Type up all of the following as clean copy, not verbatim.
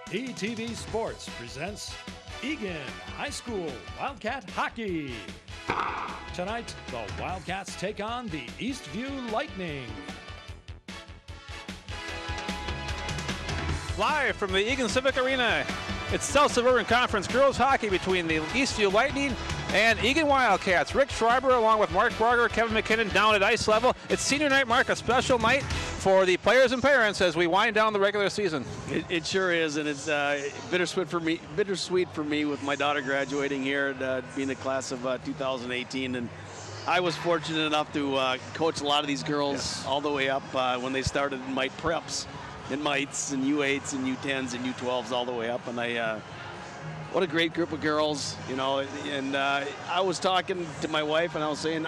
ETV Sports presents Eagan High School Wildcat Hockey. Tonight, the Wildcats take on the Eastview Lightning. Live from the Eagan Civic Arena, it's South Suburban Conference Girls Hockey between the Eastview Lightning and Eagan Wildcats. Rick Schreiber along with Mark Barger, Kevin McKinnon down at ice level. It's senior night, Mark, a special night for the players and parents as we wind down the regular season. It sure is, and it's bittersweet for me with my daughter graduating here and being a class of 2018. And I was fortunate enough to coach a lot of these girls all the way up when they started in mite preps, in mites and U8s and U10s and U12s all the way up. And what a great group of girls, you know. And I was talking to my wife and I was saying,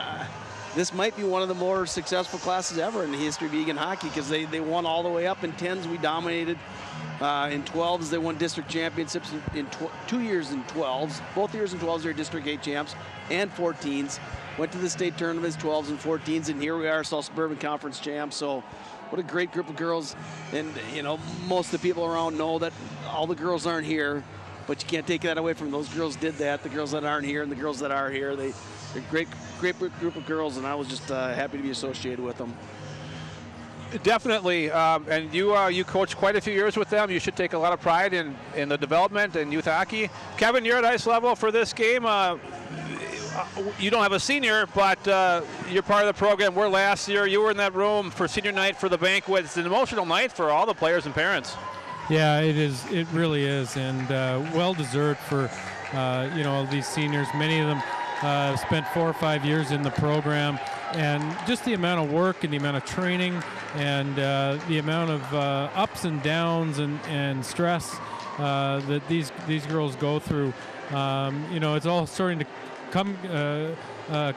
this might be one of the more successful classes ever in the history of Eagan hockey because they won all the way up. In 10s, we dominated. In 12s, they won district championships in 2 years in 12s. Both years in 12s, they're district 8 champs, and 14s. Went to the state tournaments, 12s and 14s, and here we are, South Suburban Conference champs. So what a great group of girls. And, you know, most of the people around know that all the girls aren't here, but you can't take that away from them. Those girls did that. The girls that aren't here and the girls that are here, they're a great group of girls, and I was just happy to be associated with them. Definitely, and you coached quite a few years with them. You should take a lot of pride in the development and youth hockey. Kevin, you're at ice level for this game. You don't have a senior, but you're part of the program. Where last year you were in that room for senior night for the banquet. It's an emotional night for all the players and parents. Yeah, it is. It really is, and well deserved for these seniors. Many of them spent 4 or 5 years in the program, and just the amount of work and the amount of training and the amount of ups and downs and stress that these girls go through. It's all starting to come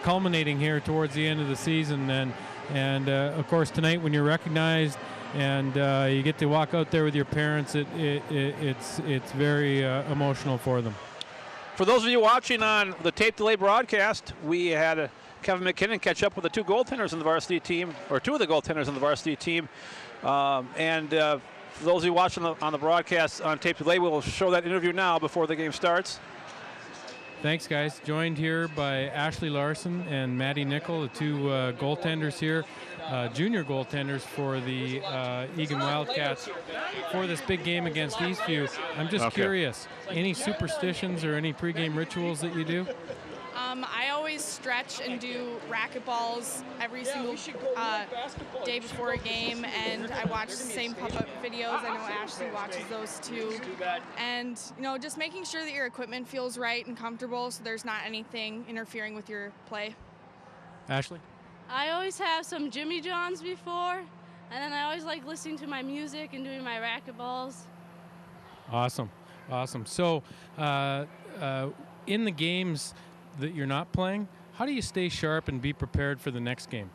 culminating here towards the end of the season, and of course tonight when you're recognized and you get to walk out there with your parents, it's very emotional for them. For those of you watching on the tape delay broadcast, we had Kevin McKinnon catch up with the two goaltenders in the varsity team, or two of the goaltenders in the varsity team. For those of you watching on the broadcast on tape delay, we'll show that interview now before the game starts. Thanks, guys. Joined here by Ashley Larson and Maddie Nickel, the two goaltenders here, junior goaltenders for the Eagan Wildcats for this big game against Eastview. I'm just curious, any superstitions or any pregame rituals that you do? I always stretch and do racquetballs every single day before a game, and I watch the same pop-up videos. I know Ashley watches those too. And, just making sure that your equipment feels right and comfortable so there's not anything interfering with your play. Ashley? I always have some Jimmy Johns before, and then I always like listening to my music and doing my racquetballs. Awesome. So, in the games that you're not playing, how do you stay sharp and be prepared for the next game?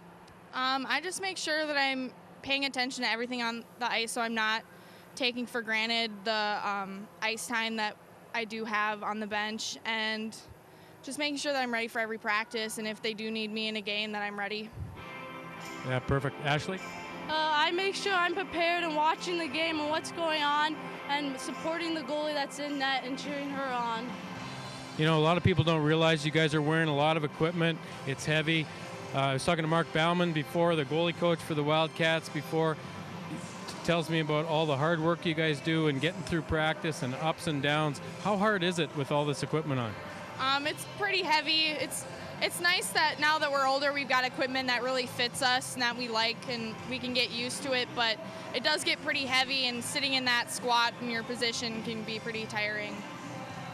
I just make sure that I'm paying attention to everything on the ice, so I'm not taking for granted the ice time that I do have on the bench, and just making sure that I'm ready for every practice, and if they do need me in a game, that I'm ready. Yeah, perfect. Ashley? I make sure I'm prepared and watching the game and what's going on and supporting the goalie that's in net and cheering her on. A lot of people don't realize you guys are wearing a lot of equipment. It's heavy. I was talking to Mark Bauman before, the goalie coach for the Wildcats before. He tells me about all the hard work you guys do and getting through practice and ups and downs. How hard is it with all this equipment on? It's pretty heavy. It's nice that now that we're older, we've got equipment that really fits us and that we like, and we can get used to it, but it does get pretty heavy, and sitting in that squat in your position can be pretty tiring.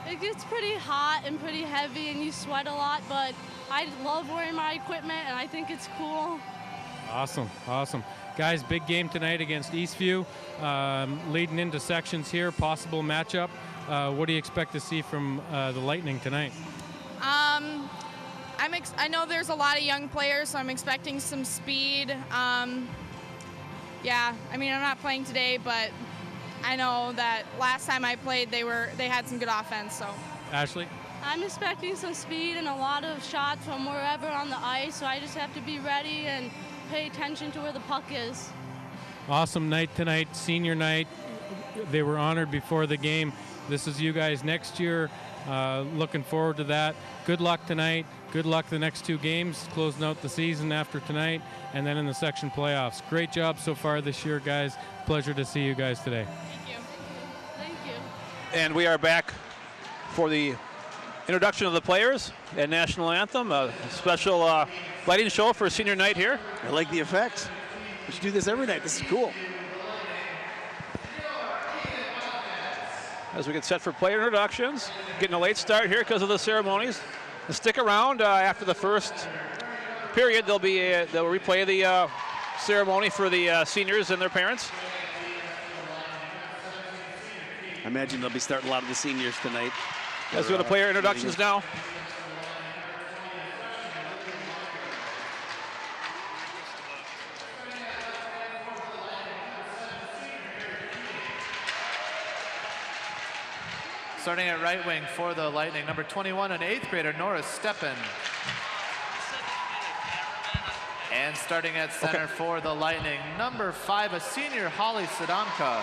It gets pretty hot and pretty heavy and you sweat a lot, but I love wearing my equipment and I think it's cool. Awesome. Guys, big game tonight against Eastview. Leading into sections here, possible matchup. What do you expect to see from the Lightning tonight? I know there's a lot of young players, so I'm expecting some speed. I'm not playing today, but I know that last time I played, they had some good offense. So, Ashley? I'm expecting some speed and a lot of shots from wherever on the ice, so I just have to be ready and pay attention to where the puck is. Awesome night tonight, senior night. they were honored before the game. This is you guys next year. Looking forward to that. Good luck tonight. Good luck the next 2 games, closing out the season after tonight, and then in the section playoffs. Great job so far this year, guys. Pleasure to see you guys today. Thank you. Thank you. And we are back for the introduction of the players and national anthem, a special lighting show for senior night here. I like the effects. We should do this every night. This is cool. As we get set for player introductions, getting a late start here because of the ceremonies. Stick around after the first period. They'll replay the ceremony for the seniors and their parents. I imagine they'll be starting a lot of the seniors tonight. Let's do the player introductions now. Starting at right wing for the Lightning, number 21, an 8th grader, Nora Steppen. And starting at center for the Lightning, number 5, a senior, Holly Sadamka.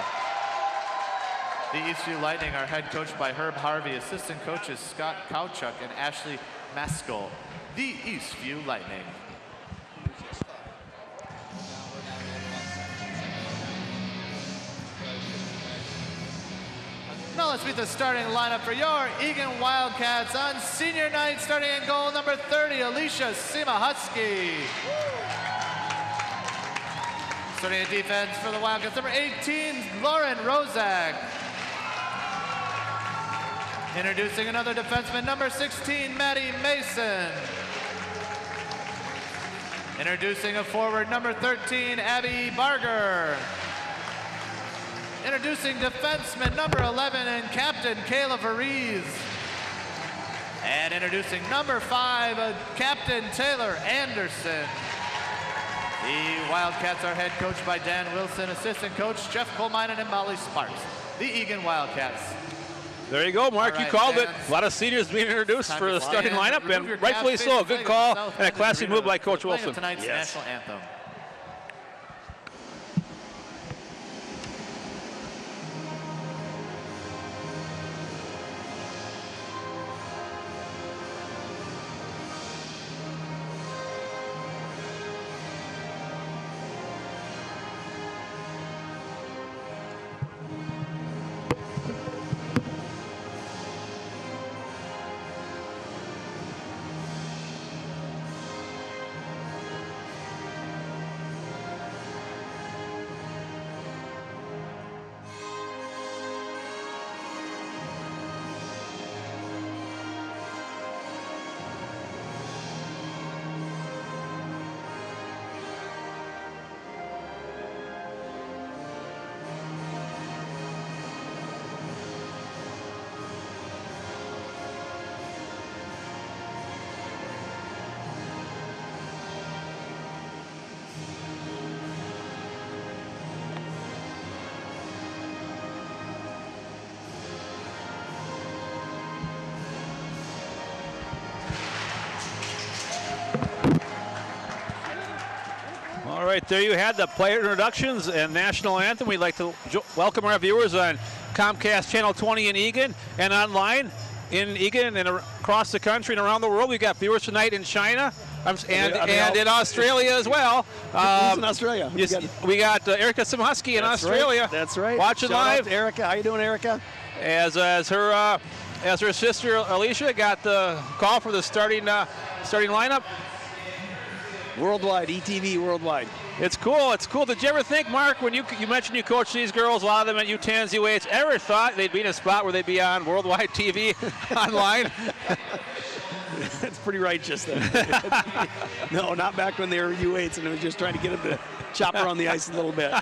The Eastview Lightning are head coached by Herb Harvey, assistant coaches Scott Kowchuk and Ashley Maskell. The Eastview Lightning. Now let's meet the starting lineup for your Eagan Wildcats on senior night. Starting in goal, number 30, Alicia Sima-Husky. Starting at defense for the Wildcats, number 18, Lauren Rozak. Introducing another defenseman, number 16, Maddie Mason. Introducing a forward, number 13, Abby Barger. Introducing defenseman number 11 and captain Kayla Varize. And introducing number 5, Captain Taylor Anderson. The Wildcats are head coached by Dan Wilson, assistant coach Jeff Colminen and Molly Sparks. The Eagan Wildcats. There you go, Mark. You called it. A lot of seniors being introduced for the starting lineup, and rightfully so. A good call and a classy move by Coach Wilson. Tonight's national anthem. All right, there you had the player introductions and national anthem. We'd like to welcome our viewers on Comcast Channel 20 in Eagan and online in Eagan and across the country and around the world. We've got viewers tonight in China and in Australia as well. Who's in Australia? We got Erica Simhusky in Australia. Right. That's right. Watching Shout live. out to Erica. How you doing, Erica? As her sister Alicia got the call for the starting lineup. Worldwide, ETV worldwide. It's cool. It's cool. Did you ever think, Mark, when you mentioned you coached these girls, a lot of them at U10s, U8s, ever thought they'd be in a spot where they'd be on worldwide TV online? That's pretty righteous. No, not back when they were U8s and it was just trying to get them to chop around the ice a little bit.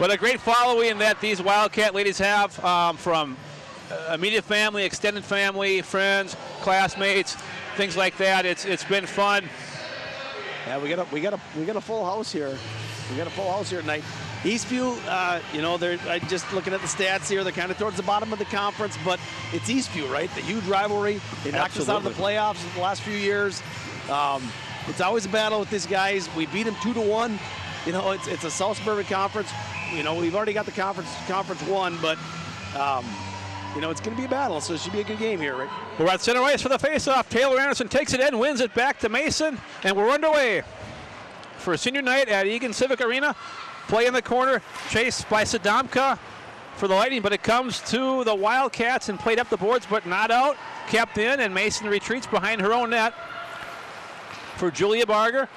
But a great following that these Wildcat ladies have from immediate family, extended family, friends, classmates, things like that. It's been fun. Yeah, we got a full house here. We got a full house here tonight. Eastview, they're just looking at the stats here. They're kind of towards the bottom of the conference, but it's Eastview, right? The huge rivalry. They knocked us out of the playoffs in the last few years. It's always a battle with these guys. We beat them 2-1. You know, it's a South Suburban Conference. you know, we've already got the conference one, but you know, it's going to be a battle, so it should be a good game here, right? We're at center ice for the faceoff. Taylor Anderson takes it in, wins it back to Mason, and we're underway for senior night at Eagan Civic Arena. Play in the corner, chased by Sadamka for the Lightning, but it comes to the Wildcats and played up the boards, but not out. Kept in, and Mason retreats behind her own net for Julia Barger.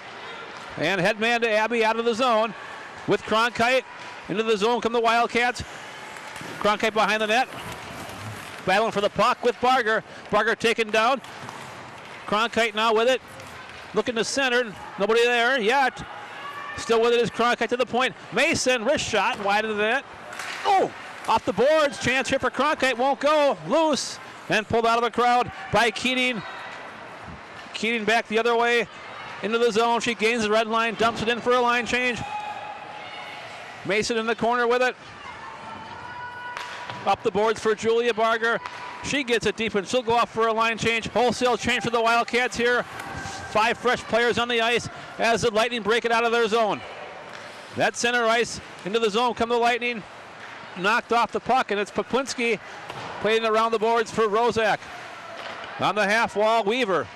And headman to Abby out of the zone with Cronkite. Into the zone come the Wildcats. Cronkite behind the net. Battling for the puck with Barger. Barger taken down. Cronkite now with it. Looking to center. Nobody there yet. Still with it is Cronkite to the point. Mason, wrist shot, wide of the net. Oh, off the boards. Chance here for Cronkite. Won't go. Loose. And pulled out of the crowd by Keating. Keating back the other way into the zone. She gains the red line. Dumps it in for a line change. Mason in the corner with it. Up the boards for Julia Barger. She gets it deep and she'll go off for a line change. Wholesale change for the Wildcats here. 5 fresh players on the ice as the Lightning break it out of their zone. That center ice into the zone come the Lightning. Knocked off the puck, and it's Poplinski playing around the boards for Rozak. On the half wall, Weaver.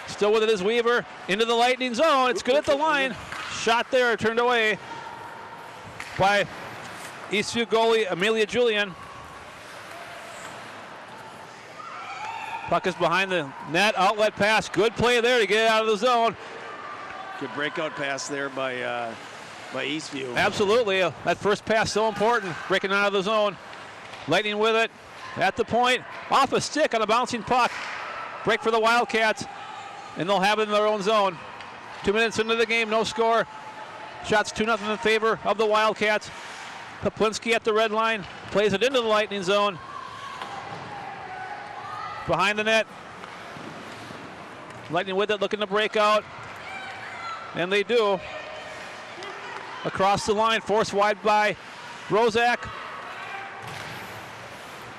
Still with it is Weaver into the Lightning zone. It's good at the line. Shot there, turned away by Eastview goalie Amelia Julian. Puck is behind the net, outlet pass. Good play there to get it out of the zone. Good breakout pass there by Eastview. Absolutely, that first pass so important, breaking out of the zone. Lightning with it, at the point, off a stick on a bouncing puck. Break for the Wildcats, and they'll have it in their own zone. 2 minutes into the game, no score. Shots 2-0 in favor of the Wildcats. Poplinski at the red line, plays it into the Lightning zone. Behind the net. Lightning with it, looking to break out. And they do. Across the line, forced wide by Rozak.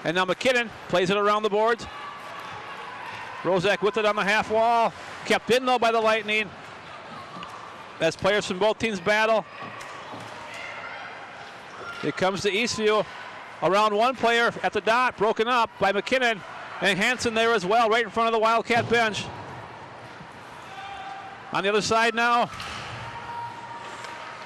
And now McKinnon plays it around the boards. Rozak with it on the half wall. Kept in though by the Lightning. As players from both teams battle. It comes to Eastview. Around one player at the dot, broken up by McKinnon. And Hansen there as well, right in front of the Wildcat bench. On the other side now.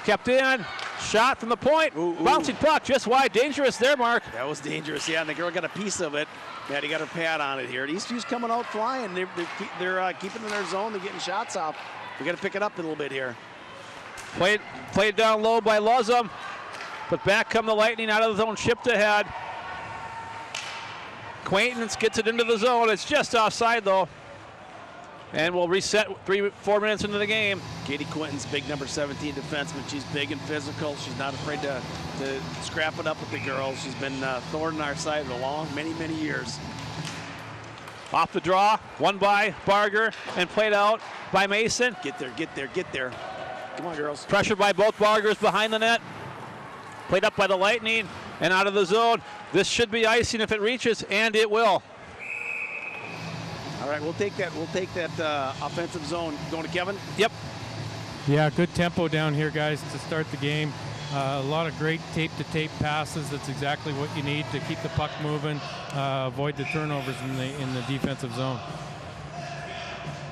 Kept in. Shot from the point. Ooh. Bouncing puck just wide. Dangerous there, Mark. That was dangerous, yeah, and the girl got a piece of it. Maddie got her pad on it here. Eastview's coming out flying. They're keeping in their zone. They're getting shots off. We got to pick it up a little bit here. Played down low by Luzum. But back come the Lightning out of the zone, shipped ahead. Quaintance gets it into the zone. It's just offside though. And we'll reset 3-4 minutes into the game. Katie Quinton's big number 17 defenseman. She's big and physical. She's not afraid to scrap it up with the girls. She's been thorn on our side for many years. Off the draw, won by Barger and played out by Mason. Get there. Come on, girls. Pressured by both Bargers behind the net. Played up by the Lightning and out of the zone. This should be icing if it reaches, and it will. All right, we'll take that offensive zone. Going to Kevin? Yep. Yeah, good tempo down here, guys, to start the game. A lot of great tape-to-tape passes. That's exactly what you need to keep the puck moving, avoid the turnovers in the defensive zone.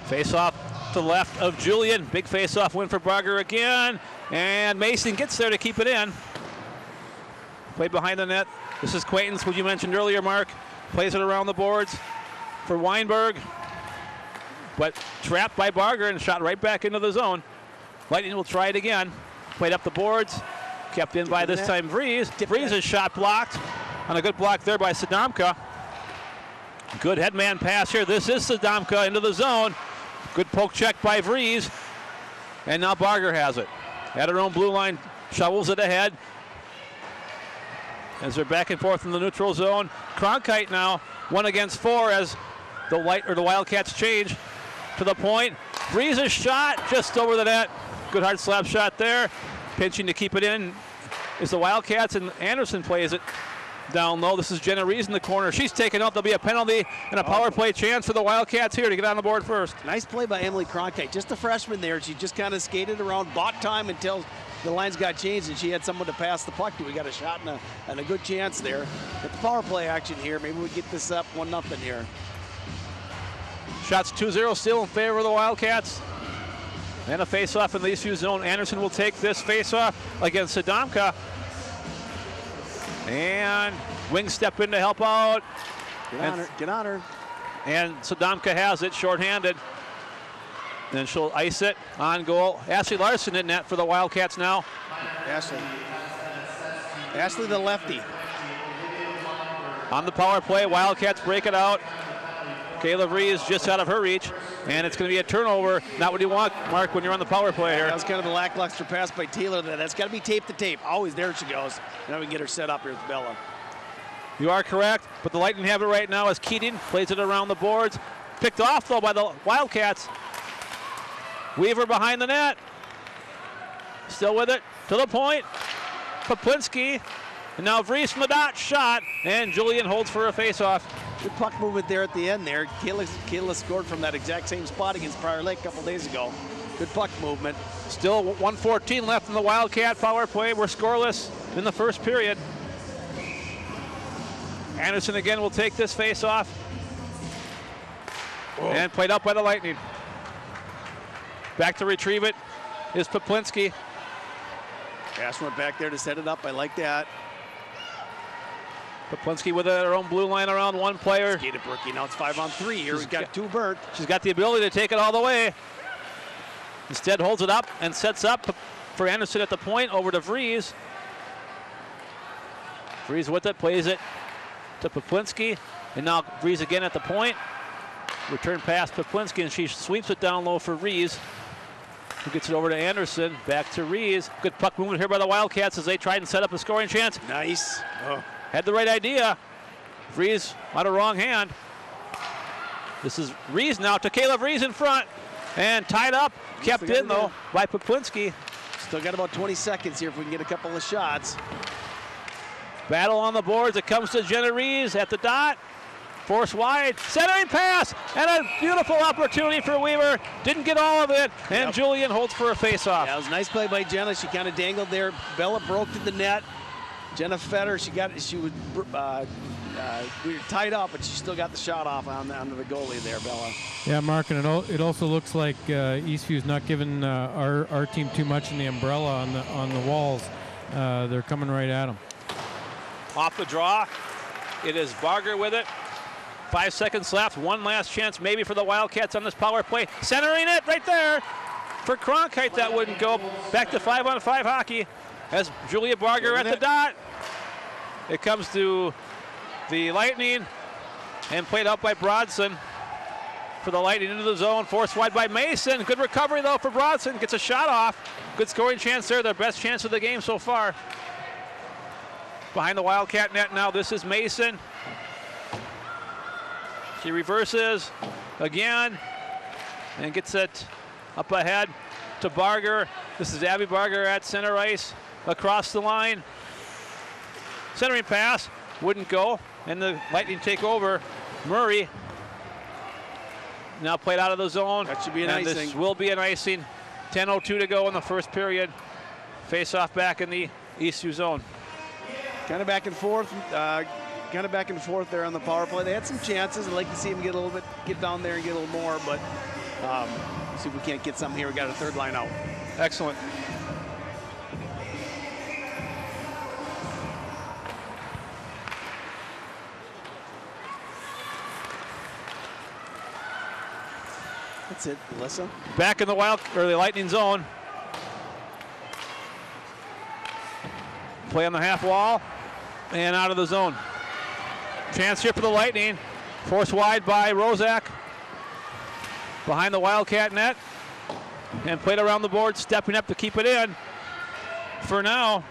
Face-off to the left of Julian. Big face-off win for Barger again. And Mason gets there to keep it in. Played behind the net. This is Quaintance, who you mentioned earlier, Mark. Plays it around the boards for Weinberg. But trapped by Barger and shot right back into the zone. Lightning will try it again. Played up the boards. Kept in by this time Vries. Vries' shot blocked. On a good block there by Sadamka. Good headman pass here. This is Sadamka into the zone. Good poke check by Vries. And now Barger has it. At her own blue line, shovels it ahead. As they're back and forth in the neutral zone. Cronkite now 1 against 4 as the Wildcats change to the point. Vries' shot just over the net. Good hard slap shot there. Pinching to keep it in is the Wildcats, and Anderson plays it down low. This is Jenna Rees in the corner. She's taken out. There'll be a penalty and a power play chance for the Wildcats here to get on the board first. Nice play by Emily Cronkite. Just a freshman there. She just kind of skated around, bought time until the lines got changed and she had someone to pass the puck to. We got a shot and a good chance there. With the power play action here, maybe we get this up 1-0 here. Shots 2-0 still in favor of the Wildcats. And a face-off in the Eastview zone. Anderson will take this face-off against Sadomka. And wings step in to help out. Get on her. And Sadomka has it, shorthanded. Then she'll ice it on goal. Ashley Larson in net for the Wildcats now. Ashley the lefty. On the power play, Wildcats break it out. Kayla Vrees just out of her reach, and it's going to be a turnover. Not what you want, Mark, when you're on the power play here. That was kind of a lackluster pass by Taylor. That's got to be tape to tape. Always there she goes. Now we can get her set up here with Bella. You are correct, but the Lightning have it right now as Keating plays it around the boards. Picked off, though, by the Wildcats. Weaver behind the net. Still with it, to the point. Poplinski, and now Vrees from the dot, shot, and Julian holds for a face-off. Good puck movement there at the end there. Kayla scored from that exact same spot against Prior Lake a couple days ago. Good puck movement. Still 1:14 left in the Wildcat power play. We're scoreless in the first period. Anderson again will take this face-off. And played up by the Lightning. Back to retrieve it is Poplinski. Cash went back there to set it up. I like that. Poplinski with her own blue line around one player. Skated Brookie. Now it's 5-on-3 here. We've got 2 burnt. She's got the ability to take it all the way. Instead holds it up and sets up for Anderson at the point over to Vrees. Vrees with it, plays it to Poplinski. And now Vrees again at the point. Return pass Poplinski, and she sweeps it down low for Rees, who gets it over to Anderson. Back to Rees. Good puck movement here by the Wildcats as they tried and set up a scoring chance. Nice. Had the right idea. Rees on a wrong hand. This is Rees now to Kayla Rees in front. And tied up, kept in though by Poplinski. Still got about 20 seconds here if we can get a couple of shots. Battle on the boards. It comes to Jenna Rees at the dot. Force wide, centering pass, and a beautiful opportunity for Weaver. Didn't get all of it, and Julian holds for a face-off. Yeah, it was a nice play by Jenna. She kind of dangled there. Bella broke to the net. Jenna fed her. We were tied up, but she still got the shot off onto the goalie there, Bella. Yeah, Mark, and it also looks like Eastview's not giving our team too much in the umbrella on the walls. They're coming right at them. Off the draw, it is Barger with it. 5 seconds left, one last chance maybe for the Wildcats on this power play. Centering it right there. For Cronkite, that wouldn't go. Back to 5-on-5 hockey as Julia Barger at the dot. It comes to the Lightning and played out by Brodson for the Lightning into the zone. Forced wide by Mason. Good recovery though for Brodson. Gets a shot off. Good scoring chance there. Their best chance of the game so far. Behind the Wildcat net now, this is Mason. She reverses again and gets it up ahead to Barger. This is Abby Barger at center ice across the line. Centering pass wouldn't go, and the Lightning take over. Murray now played out of the zone. That should be an icing. This will be an icing. 10:02 to go in the first period. Face off back in the Eastview zone. Kind of back and forth. There on the power play. They had some chances. I'd like to see them get down there and get a little more, but see if we can't get something here. We got a third line out. Excellent. That's it, Melissa. Back in the Lightning zone. Play on the half wall and out of the zone. Chance here for the Lightning. Forced wide by Rozak. Behind the Wildcat net. And played around the board, stepping up to keep it in. For now.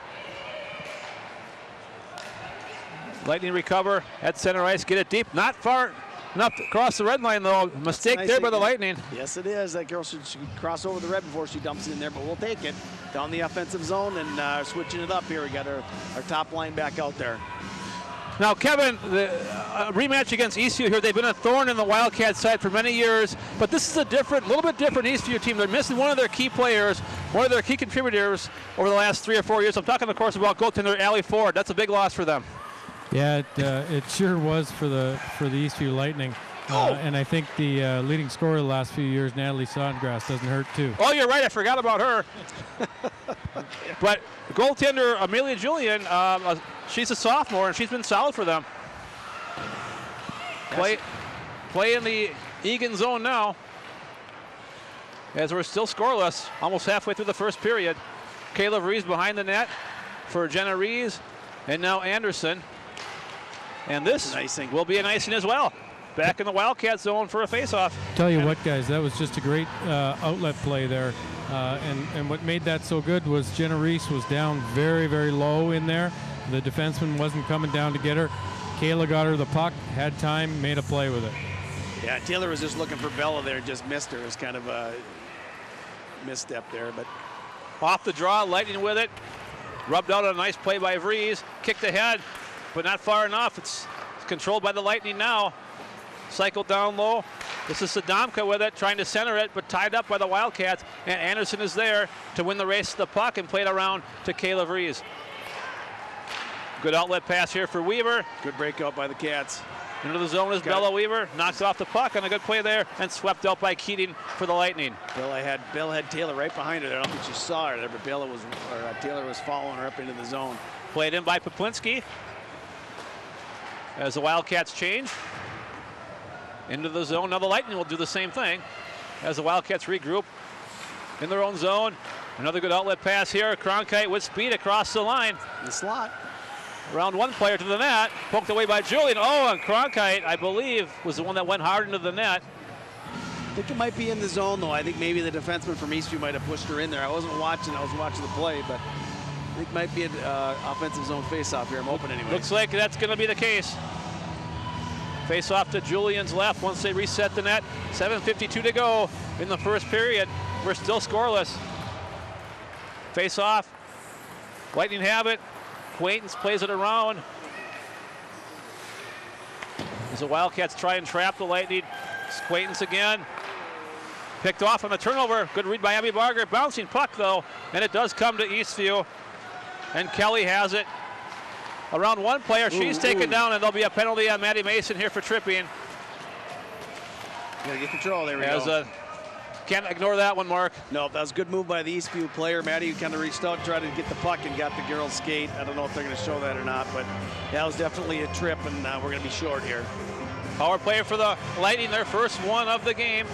Lightning recover at center ice, get it deep. Not far enough to cross the red line though. Mistake nice there by the Lightning. Yes, it is. That girl should cross over the red before she dumps it in there, but we'll take it. Down the offensive zone and switching it up here. We got our top line back out there. Now, Kevin, the rematch against Eastview here, they've been a thorn in the Wildcat side for many years, but this is a little bit different Eastview team. They're missing one of their key players. one of their key contributors over the last 3 or 4 years. I'm talking, of course, about goaltender Allie Ford. That's a big loss for them. Yeah, it sure was for the Eastview Lightning. And I think the leading scorer the last few years, Natalie Songrass, doesn't hurt too. Oh, you're right. I forgot about her. But goaltender Amelia Julian, she's a sophomore, and she's been solid for them. Play in the Eagan zone now, as we're still scoreless, almost halfway through the first period. Kayla Rees behind the net for Jenna Rees, and now Anderson. And this will be an icing as well. Back in the Wildcat zone for a faceoff. Tell you what, guys, that was just a great outlet play there. And what made that so good was Jenna Rees was down very, very low in there. The defenseman wasn't coming down to get her. Kayla got her the puck, had time, made a play with it. Yeah, Taylor was just looking for Bella there, just missed her. It was kind of a misstep there, but off the draw, Lightning with it. Rubbed out a nice play by Vries. Kicked ahead, but not far enough. It's controlled by the Lightning now. Cycled down low. This is Sadomka with it, trying to center it, but tied up by the Wildcats. And Anderson is there to win the race to the puck and play it around to Kayla Vries. Good outlet pass here for Weaver. Good breakout by the Cats. Into the zone is Bella Weaver. Knocks off the puck on a good play there and swept out by Keating for the Lightning. Bella had Taylor right behind her there. I don't think she saw her there, but Taylor was following her up into the zone. Played in by Poplinski as the Wildcats change into the zone. Now the Lightning will do the same thing as the Wildcats regroup in their own zone. Another good outlet pass here. Cronkite with speed across the line. The slot. Around one player to the net, poked away by Julian. Oh, and Cronkite, I believe, was the one that went hard into the net. I think it might be in the zone, though. I think maybe the defenseman from Eastview might have pushed her in there. I wasn't watching. I was watching the play, but I think it might be an offensive zone faceoff here. I'm hoping anyway. Looks like that's going to be the case. Face off to Julian's left once they reset the net. 7:52 to go in the first period. We're still scoreless. Face off. Lightning have it. Quaintance plays it around. As the Wildcats try and trap the Lightning. It's Quaintance again. Picked off on the turnover. Good read by Abby Barger. Bouncing puck though, and it does come to Eastview. And Kelly has it. Around one player, she's taken down, and there'll be a penalty on Maddie Mason here for tripping. Gotta get control. There we go. Can't ignore that one, Mark. No, that was a good move by the Eastview player. Maddie kind of reached out and tried to get the puck and got the girl's skate. I don't know if they're going to show that or not, but that was definitely a trip, and we're going to be short here. Power play for the Lightning, their first one of the game.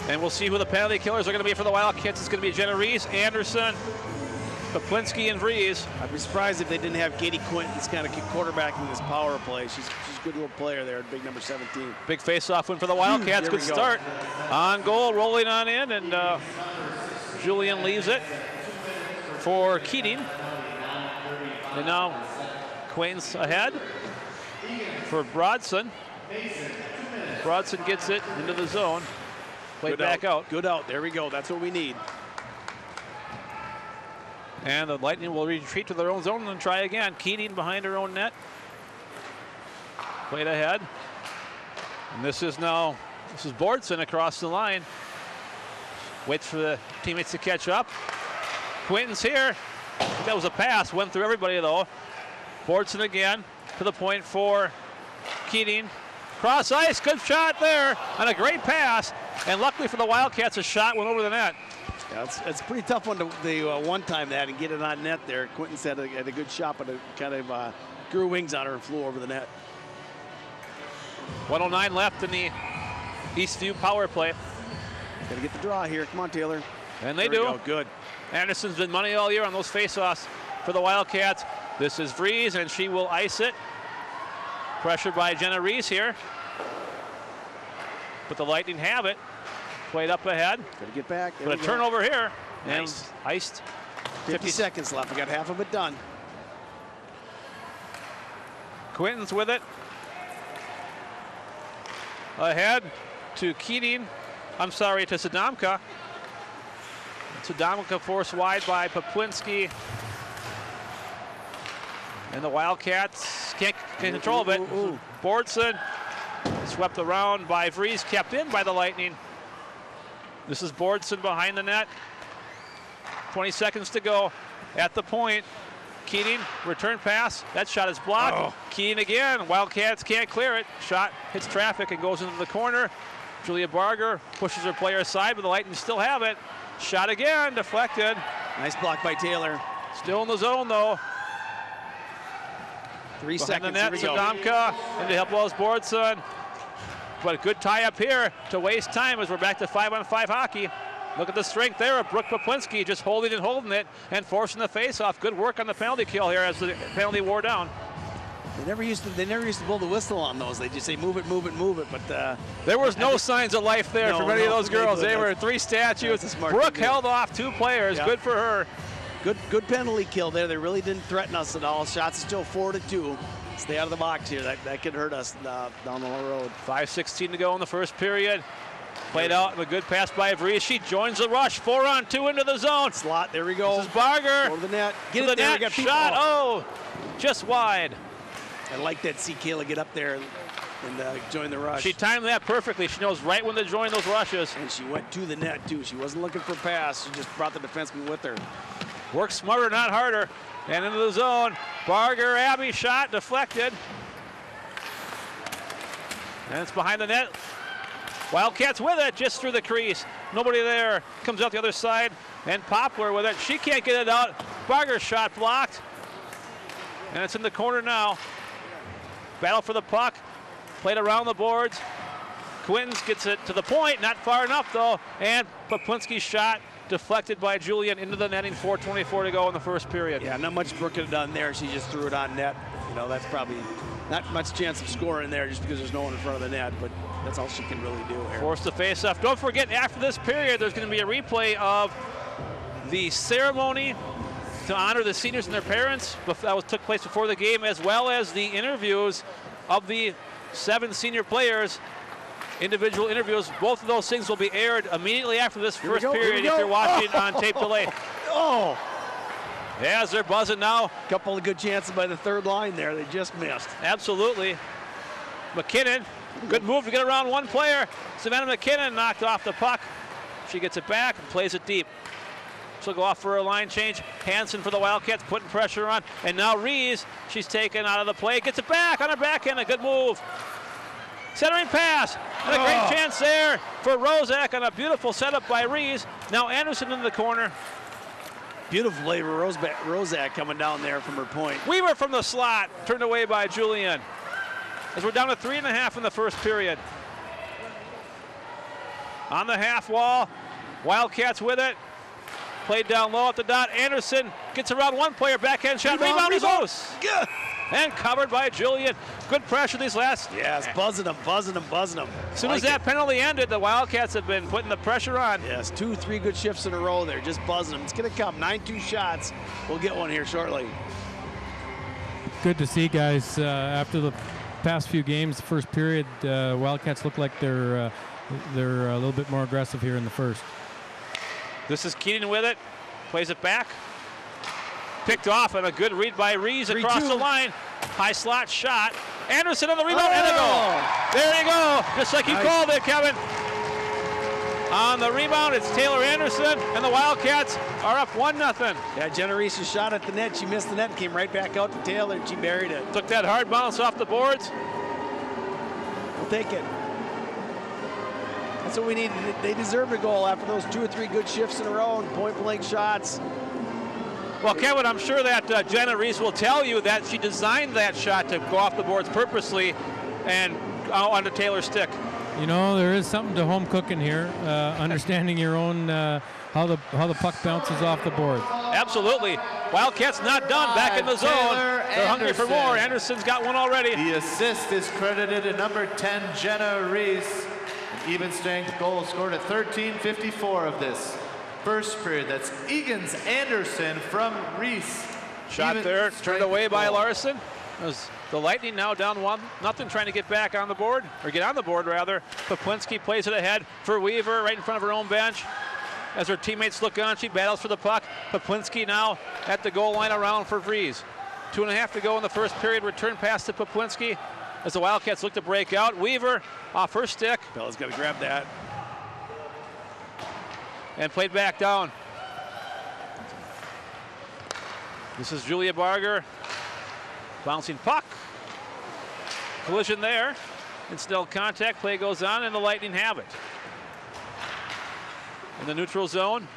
And we'll see who the penalty killers are going to be for the Wildcats. It's going to be Jenna Rees, Anderson, Poplinski, and Vries. I'd be surprised if they didn't have Katie Quintons kind of quarterbacking this power play. She's a good little player there, big number 17. Big face-off win for the Wildcats. Good start. On goal, rolling on in, and Julian leaves it for Keating. And now Quaintance ahead for Brodson. Brodson gets it into the zone. Played back out. Good out. There we go. That's what we need. And the Lightning will retreat to their own zone and try again. Keating behind her own net. Played ahead. And this is Bordson across the line. Waits for the teammates to catch up. Quinton's here. I think that was a pass. Went through everybody though. Bordson again to the point for Keating. Cross ice. Good shot there. And a great pass. And luckily for the Wildcats, a shot went over the net. Yeah, it's a pretty tough one to one-time that and get it on net there. Quinton's had a good shot, but it kind of grew wings on her and flew over the net. 1:09 left in the Eastview power play. Got to get the draw here. Come on, Taylor. And they do. Good. Anderson's been money all year on those face-offs for the Wildcats. This is Vries, and she will ice it. Pressured by Jenna Rees here. But the Lightning have it. Played up ahead. Got to get back. But a turnover here. Nice. And iced. 50 seconds left. We got half of it done. Quinton's with it. Ahead to Keating. I'm sorry, to Sadomka. Sadomka forced wide by Poplinski. And the Wildcats can't control of it. Bordson swept around by Vries, kept in by the Lightning. This is Bordson behind the net. 20 seconds to go at the point. Keating, return pass. That shot is blocked. Oh. Keating again. Wildcats can't clear it. Shot hits traffic and goes into the corner. Julia Barger pushes her player aside, but the Lightning still have it. Shot again, deflected. Nice block by Taylor. Still in the zone, though. 3 Behind seconds. the net, Here we go. Sadomka into Helpwell's Bordson. But a good tie up here to waste time as we're back to 5-on-5 hockey. Look at the strength there of Brooke Poplinski, just holding it and forcing the face-off. Good work on the penalty kill here as the penalty wore down. They never used to blow the whistle on those. They just say move it, move it, move it. But there was no signs of life there for many of those girls. They were three statues. Brooke held off 2 players. Yep. Good for her. Good penalty kill there. They really didn't threaten us at all. Shots still 4-2. Stay out of the box here. That could hurt us down the road. 5:16 to go in the first period. Played out, a good pass by Vries. She joins the rush. 4-on-2 into the zone. Slot, there we go. This is Barger. Go to the net. Get it there. Shot, just wide. I like that. See Kayla get up there and join the rush. She timed that perfectly. She knows right when to join those rushes. And she went to the net, too. She wasn't looking for a pass. She just brought the defenseman with her. Work smarter, not harder. And into the zone. Barger, Abby, shot, deflected. And it's behind the net. Wildcats with it, just through the crease. Nobody there. Comes out the other side. And Poplar with it. She can't get it out. Barger's shot blocked. And it's in the corner now. Battle for the puck. Played around the boards. Quintons gets it to the point. Not far enough, though. And Poplinski's shot deflected by Julian into the netting. 4:24 to go in the first period. Yeah, not much Brooke could have done there. She just threw it on net. You know, that's probably not much chance of scoring there just because there's no one in front of the net, but that's all she can really do here. Force the face-off. Don't forget, after this period, there's going to be a replay of the ceremony to honor the seniors and their parents. That took place before the game, as well as the interviews of the 7 senior players. Individual interviews. Both of those things will be aired immediately after this first period if you're watching on tape delay. Oh! Yeah, as they're buzzing now. Couple of good chances by the third line there. They just missed. Absolutely. McKinnon, good move to get around one player. Savannah McKinnon knocked off the puck. She gets it back and plays it deep. She'll go off for a line change. Hansen for the Wildcats, putting pressure on. And now Rees, she's taken out of the play. Gets it back on her backhand, a good move. Centering pass, and a great chance there for Rozak on a beautiful setup by Rees. Now Anderson in the corner. Beautiful play for Rozak coming down there from her point. Weaver from the slot, turned away by Julian. As we're down to 3.5 in the first period. On the half wall, Wildcats with it. Played down low at the dot. Anderson gets around one player, backhand shot, rebound is loose. Good. And covered by Julian. Good pressure these last. Yes, buzzing them. As soon as that penalty ended, the Wildcats have been putting the pressure on. Yes, 2-3 good shifts in a row there, just buzzing them. It's going to come. 9-2 shots. We'll get one here shortly. Good to see, guys. After the past few games, the first period, Wildcats look like they're a little bit more aggressive here in the first. This is Keating with it. Plays it back. Picked off, and a good read by Rees across the line. High slot shot. Anderson on the rebound and a goal. There you go. Just like you called it, Kevin. On the rebound, it's Taylor Anderson, and the Wildcats are up 1-0. Yeah, Jenna Rees' shot at the net. She missed the net and came right back out to Taylor, and she buried it. Took that hard bounce off the boards. We'll take it. That's what we need. They deserve a goal after those 2 or 3 good shifts in a row and point-blank shots. Well, Kevin, I'm sure that Jenna Rees will tell you that she designed that shot to go off the boards purposely and onto Taylor's stick. You know, there is something to home cooking here, understanding your own how the puck bounces off the board. Absolutely. Wildcats not done, back in the zone. They're hungry for more. Anderson's got one already. The assist is credited to number 10, Jenna Rees. An even strength goal scored at 13:54 of this first period. That's Eagan's Anderson from Rees. Shot there, turned away by Larson. As the Lightning now down 1-0, trying to get back on the board, or get on the board rather. Poplinski plays it ahead for Weaver, right in front of her own bench. As her teammates look on, she battles for the puck. Poplinski now at the goal line around for Vries. 2.5 to go in the first period. Return pass to Poplinski as the Wildcats look to break out. Weaver off her stick. Bella's got to grab that. and played back down. This is Julia Barger. Bouncing puck. Collision there. And still contact. Play goes on, and the Lightning have it. In the neutral zone.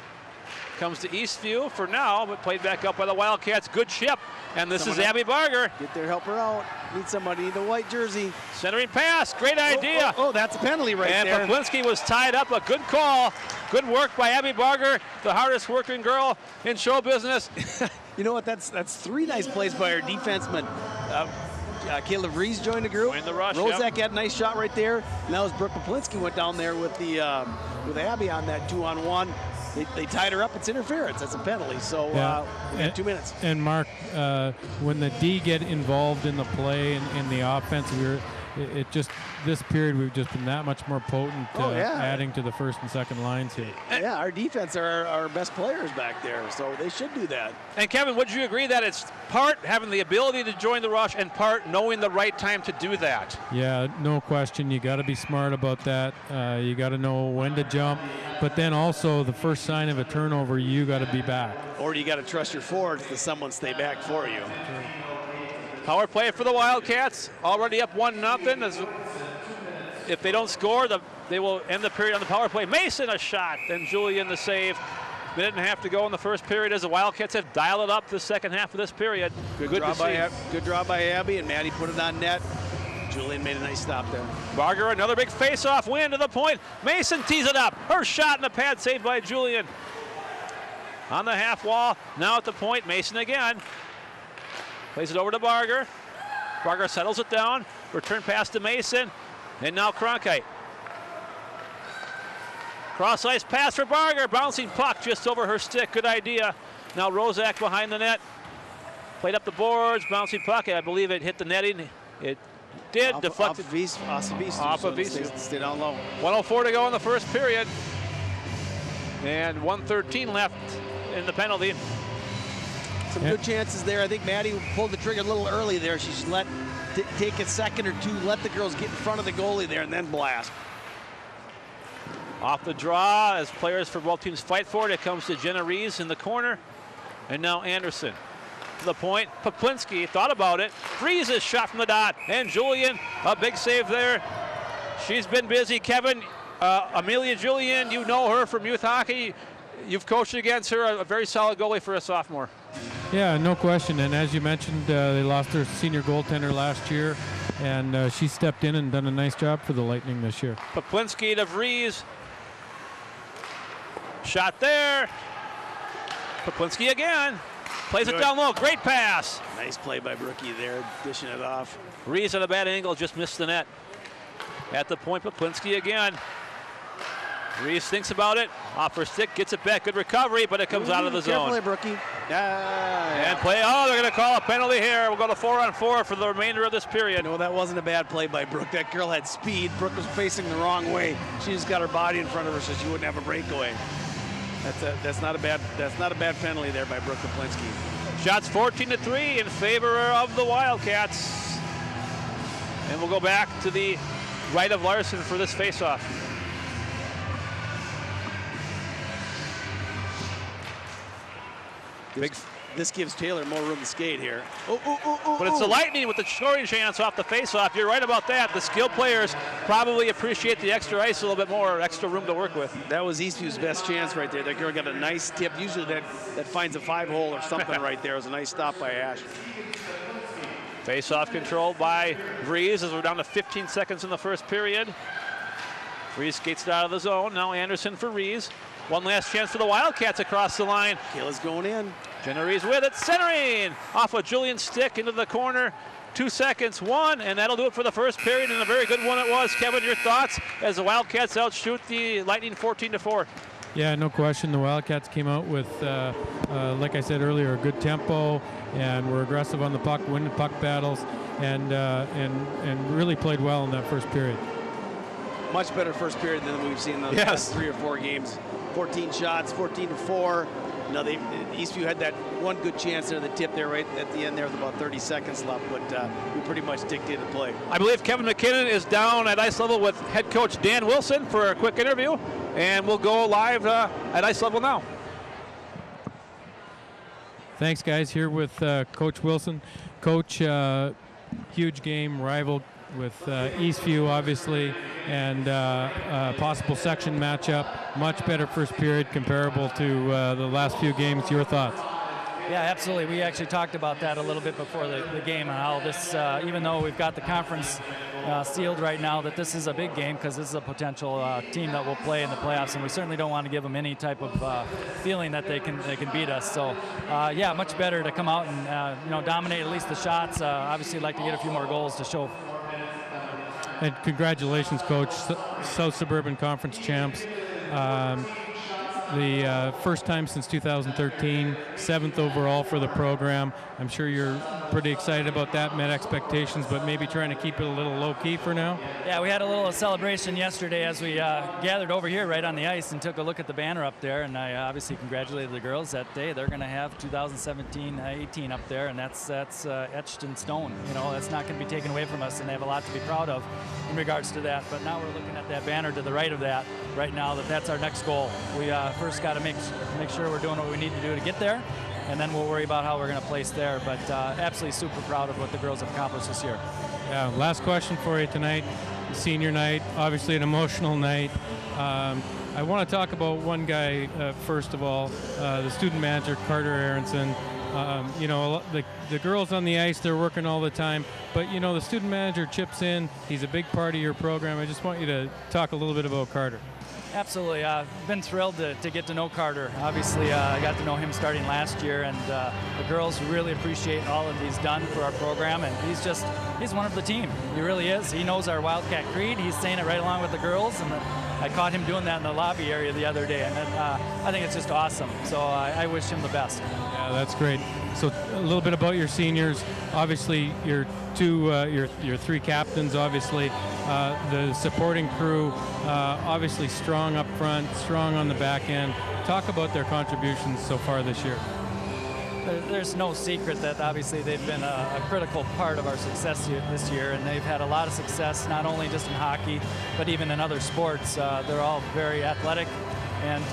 Comes to Eastview for now, but played back up by the Wildcats. Good chip. And this is Abby Barger. Get there, help her out. Need somebody, need a white jersey. Centering pass, great idea. Oh, that's a penalty right there. And Poplinski was tied up, a good call. Good work by Abby Barger, the hardest working girl in show business. You know what, that's 3 nice plays by our defenseman. Caleb Rees joined the group. Joined the rush, Rozak had a nice shot right there. Now as Brooke Poplinski went down there with with Abby on that 2-on-1. They tied her up. It's interference. That's a penalty. So we got 2 minutes. And Mark, when the D get involved in the play and in the offense, this period we've just been that much more potent, adding to the first and second lines here. Yeah, our defense are our best players back there, so they should do that. And Kevin, would you agree that it's part having the ability to join the rush and part knowing the right time to do that? Yeah, no question. You got to be smart about that. You got to know when to jump, but then also the first sign of a turnover, you got to be back. Or you got to trust your forwards to someone stay back for you. Power play for the Wildcats, already up 1-0. If they don't score, they will end the period on the power play. Mason a shot, then Julian the save. Minute and a half to go in the first period as the Wildcats have dialed it up the second half of this period. Good draw by Abby, and Maddie put it on net. Julian made a nice stop there. Barger, another big face-off win to the point. Mason tees it up. Her shot in the pad saved by Julian. On the half wall, now at the point, Mason again. Plays it over to Barger. Barger settles it down. Return pass to Mason. And now Cronkite. Cross-ice pass for Barger. Bouncing puck just over her stick. Good idea. Now Rozak behind the net. Played up the boards. Bouncing puck. I believe it hit the netting. It did. Deflected. Off of Eastview. Stay down low. 1:04 to go in the first period. And 1:13 left in the penalty. Some good chances there. I think Maddie pulled the trigger a little early there. She should take a second or two, let the girls get in front of the goalie there, and then blast. Off the draw as players for both teams fight for it. It comes to Jenna Rees in the corner. And now Anderson to the point. Poplinski thought about it. Rees is shot from the dot. And Julian, a big save there. She's been busy. Kevin, Amelia Julian, you know her from youth hockey. You've coached against her, a very solid goalie for a sophomore. Yeah, no question. And as you mentioned, they lost their senior goaltender last year, and she stepped in and done a nice job for the Lightning this year. Poplinski to Vries. Shot there. Poplinski again. Plays it down low. Great pass. Nice play by Brookie there, dishing it off. Vries at a bad angle, just missed the net. At the point, Poplinski again. Reese thinks about it, off her stick, gets it back, good recovery, but it comes out of the zone. Careful, Brookie. And play, they're gonna call a penalty here. We'll go to 4-on-4 for the remainder of this period. No, that wasn't a bad play by Brooke. That girl had speed. Brooke was facing the wrong way. She just got her body in front of her so she wouldn't have a breakaway. That's not a bad penalty there by Brooke Poplinski. Shots 14-3 in favor of the Wildcats. And we'll go back to the right of Larson for this faceoff. This gives Taylor more room to skate here. But it's the Lightning with the scoring chance off the faceoff. You're right about that. The skilled players probably appreciate the extra ice a little bit more, extra room to work with. That was Eastview's best chance right there. That girl got a nice tip. Usually that finds a 5-hole or something right there. It was a nice stop by Ash. Faceoff controlled by Vries as we're down to 15 seconds in the first period. Vries skates it out of the zone. Now Anderson for Vries. One last chance for the Wildcats across the line. Kayla's going in. Jenna Rees with it, centering off of Julian's stick into the corner. 2 seconds, one, and that'll do it for the first period, and a very good one it was. Kevin, your thoughts as the Wildcats outshoot the Lightning 14-4? Yeah, no question. The Wildcats came out with, like I said earlier, a good tempo, and were aggressive on the puck, winning puck battles, and really played well in that first period. Much better first period than we've seen in the last 3 or 4 games. 14 shots, 14-4. No, Eastview had that one good chance there, the tip there right at the end there with about 30 seconds left, but we pretty much dictated the play. I believe Kevin McKinnon is down at ice level with head coach Dan Wilson for a quick interview. and we'll go live at ice level now. Thanks, guys. Here with Coach Wilson. Coach, huge game, rival with Eastview, obviously, and possible section matchup. Much better first period comparable to the last few games. Your thoughts? Yeah, absolutely. We actually talked about that a little bit before the game, and how this, even though we've got the conference sealed right now, that this is a big game because this is a potential team that will play in the playoffs, and we certainly don't want to give them any type of feeling that they can beat us. So, yeah, much better to come out and dominate at least the shots. Obviously, like to get a few more goals to show. And congratulations, Coach. South Suburban Conference champs. The first time since 2013, 7th overall for the program. I'm sure you're pretty excited about that, met expectations, but maybe trying to keep it a little low-key for now? Yeah, we had a little celebration yesterday as we gathered over here right on the ice and took a look at the banner up there, and I obviously congratulated the girls that day. They're going to have 2017-18 up there, and that's etched in stone. You know, that's not going to be taken away from us, and they have a lot to be proud of in regards to that. But now we're looking at that banner to the right of that right now, that's our next goal. We first got to make sure we're doing what we need to do to get there, and then we'll worry about how we're going to place there. But absolutely super proud of what the girls have accomplished this year. Yeah, last question for you tonight. Senior night, obviously an emotional night. I want to talk about one guy first of all, the student manager, Carter Aronson. You know, the girls on the ice, they're working all the time, but you know, the student manager chips in. He's a big part of your program. I just want you to talk a little bit about Carter. Absolutely. I've been thrilled to get to know Carter. Obviously, I got to know him starting last year, and the girls really appreciate all that he's done for our program, and he's one of the team. He really is. He knows our Wildcat creed. He's saying it right along with the girls, and I caught him doing that in the lobby area the other day, and I think it's just awesome. So I wish him the best. Yeah, that's great. So a little bit about your seniors. Obviously, your three captains, obviously, the supporting crew, obviously strong up front, strong on the back end. Talk about their contributions so far this year. There's no secret that obviously they've been a critical part of our success this year, and they've had a lot of success, not only just in hockey, but even in other sports. They're all very athletic, and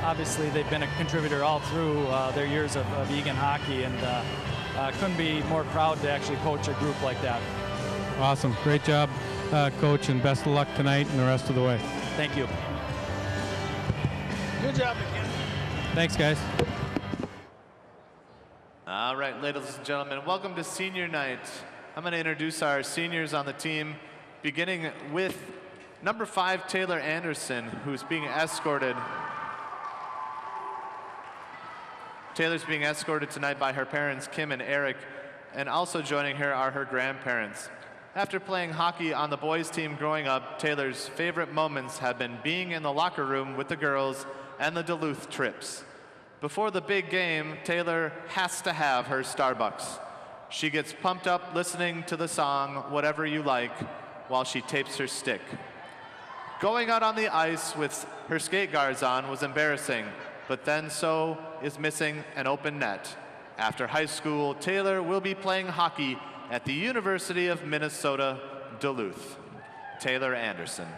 obviously they've been a contributor all through their years of Eagan hockey, and couldn't be more proud to actually coach a group like that. Awesome. Great job, Coach, and best of luck tonight and the rest of the way. Thank you. Good job, McKenna. Thanks, guys. All right, ladies and gentlemen, welcome to senior night. I'm going to introduce our seniors on the team, beginning with number 5, Taylor Anderson, who's being escorted. Taylor's being escorted tonight by her parents, Kim and Eric, and also joining her are her grandparents. After playing hockey on the boys' team growing up, Taylor's favorite moments have been being in the locker room with the girls and the Duluth trips. Before the big game, Taylor has to have her Starbucks. She gets pumped up listening to the song, Whatever You Like, while she tapes her stick. Going out on the ice with her skate guards on was embarrassing, but then so is missing an open net. After high school, Taylor will be playing hockey at the University of Minnesota, Duluth. Taylor Anderson.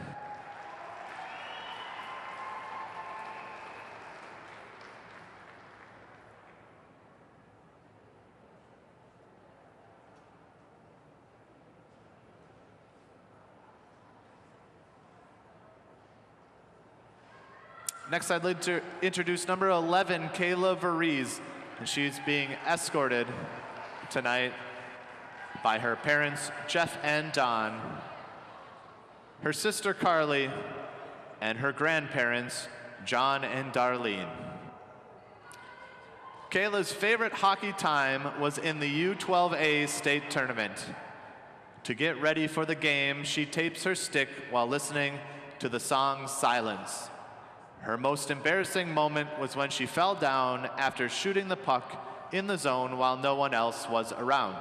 Next, I'd like to introduce number 11, Kayla Varese, and she's being escorted tonight by her parents, Jeff and Don, her sister Carly, and her grandparents, John and Darlene. Kayla's favorite hockey time was in the U12A state tournament. To get ready for the game, she tapes her stick while listening to the song Silence. Her most embarrassing moment was when she fell down after shooting the puck in the zone while no one else was around.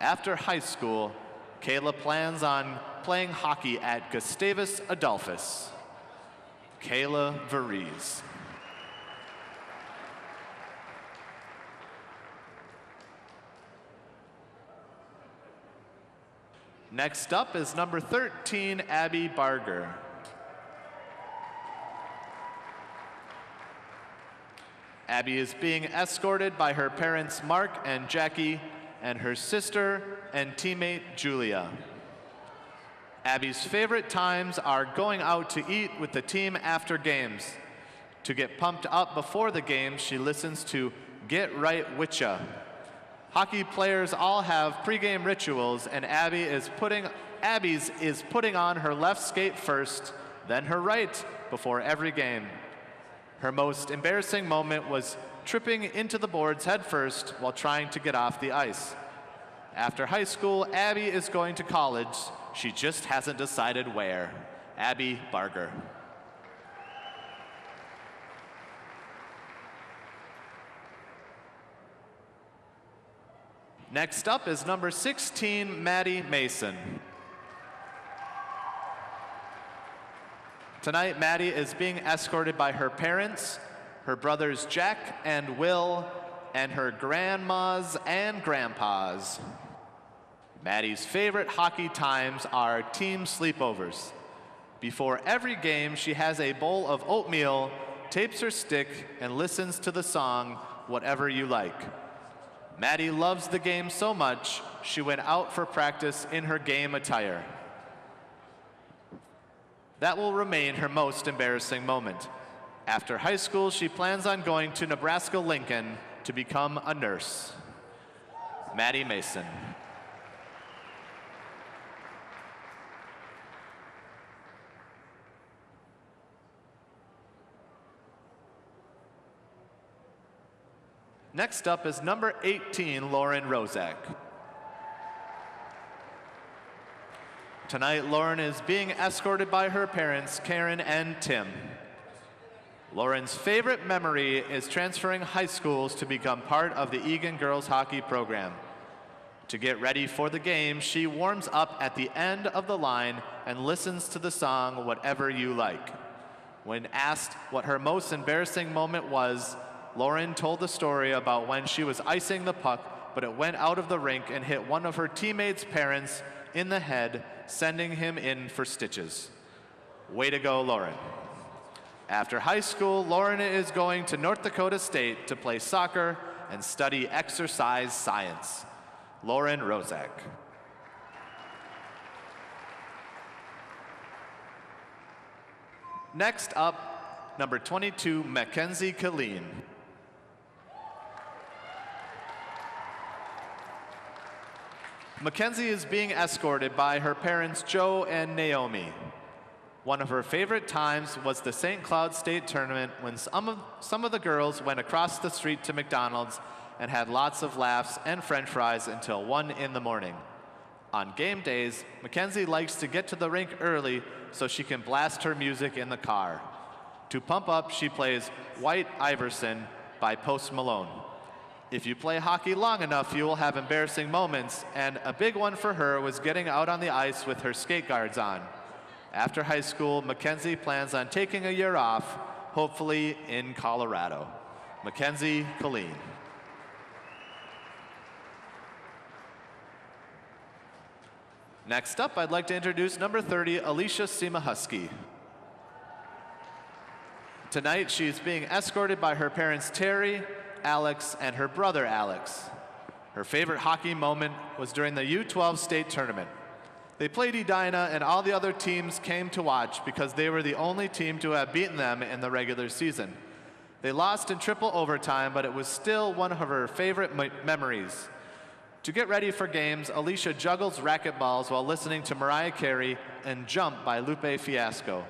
After high school, Kayla plans on playing hockey at Gustavus Adolphus. Kayla Varese. Next up is number 13, Abby Barger. Abby is being escorted by her parents Mark and Jackie and her sister and teammate Julia. Abby's favorite times are going out to eat with the team after games. To get pumped up before the game, she listens to Get Right Witcha. Hockey players all have pregame rituals, and Abby's is putting on her left skate first, then her right before every game. Her most embarrassing moment was tripping into the boards head first while trying to get off the ice. After high school, Abby is going to college. She just hasn't decided where. Abby Barger. Next up is number 16, Maddie Mason. Tonight, Maddie is being escorted by her parents, her brothers Jack and Will, and her grandmas and grandpas. Maddie's favorite hockey times are team sleepovers. Before every game, she has a bowl of oatmeal, tapes her stick, and listens to the song, Whatever You Like. Maddie loves the game so much, she went out for practice in her game attire. That will remain her most embarrassing moment. After high school, she plans on going to Nebraska-Lincoln to become a nurse. Maddie Mason. Next up is number 18, Lauren Rozak. Tonight, Lauren is being escorted by her parents, Karen and Tim. Lauren's favorite memory is transferring high schools to become part of the Eagan girls hockey program. To get ready for the game, she warms up at the end of the line and listens to the song, Whatever You Like. When asked what her most embarrassing moment was, Lauren told the story about when she was icing the puck, but it went out of the rink and hit one of her teammates' parents in the head, sending him in for stitches. Way to go, Lauren. After high school, Lauren is going to North Dakota State to play soccer and study exercise science. Lauren Rozak. Next up, number 22, Mackenzie Killeen. Mackenzie is being escorted by her parents Joe and Naomi. One of her favorite times was the St. Cloud State Tournament when some of the girls went across the street to McDonald's and had lots of laughs and french fries until 1 in the morning. On game days, Mackenzie likes to get to the rink early so she can blast her music in the car. To pump up, she plays White Iverson by Post Malone. If you play hockey long enough, you will have embarrassing moments, and a big one for her was getting out on the ice with her skate guards on. After high school, Mackenzie plans on taking a year off, hopefully in Colorado. Mackenzie Killeen. Next up, I'd like to introduce number 30, Alicia Simahusky. Tonight, she's being escorted by her parents Terry, Alex, and her brother Alex. Her favorite hockey moment was during the U12 state tournament. They played Edina, and all the other teams came to watch because they were the only team to have beaten them in the regular season. They lost in triple overtime, but it was still one of her favorite memories. To get ready for games, Alicia juggles racquetballs while listening to Mariah Carey and Jump by Lupe Fiasco.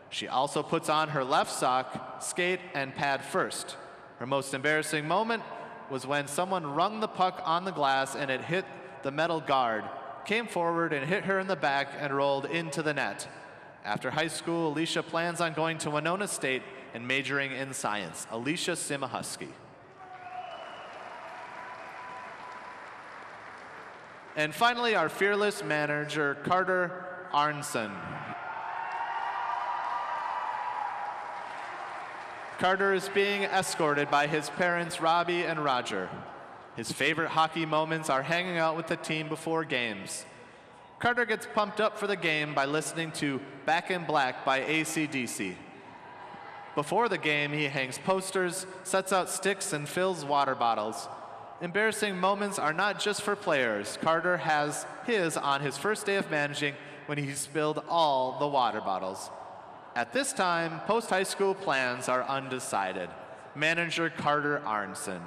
She also puts on her left sock, skate, and pad first. Her most embarrassing moment was when someone rung the puck on the glass and it hit the metal guard, came forward and hit her in the back and rolled into the net. After high school, Alicia plans on going to Winona State and majoring in science. Alicia Simahusky. And finally, our fearless manager, Carter Arnson. Carter is being escorted by his parents, Robbie and Roger. His favorite hockey moments are hanging out with the team before games. Carter gets pumped up for the game by listening to Back in Black by AC/DC. Before the game, he hangs posters, sets out sticks, and fills water bottles. Embarrassing moments are not just for players. Carter has his on his first day of managing when he spilled all the water bottles. At this time, post-high school plans are undecided. Manager Carter Arnson.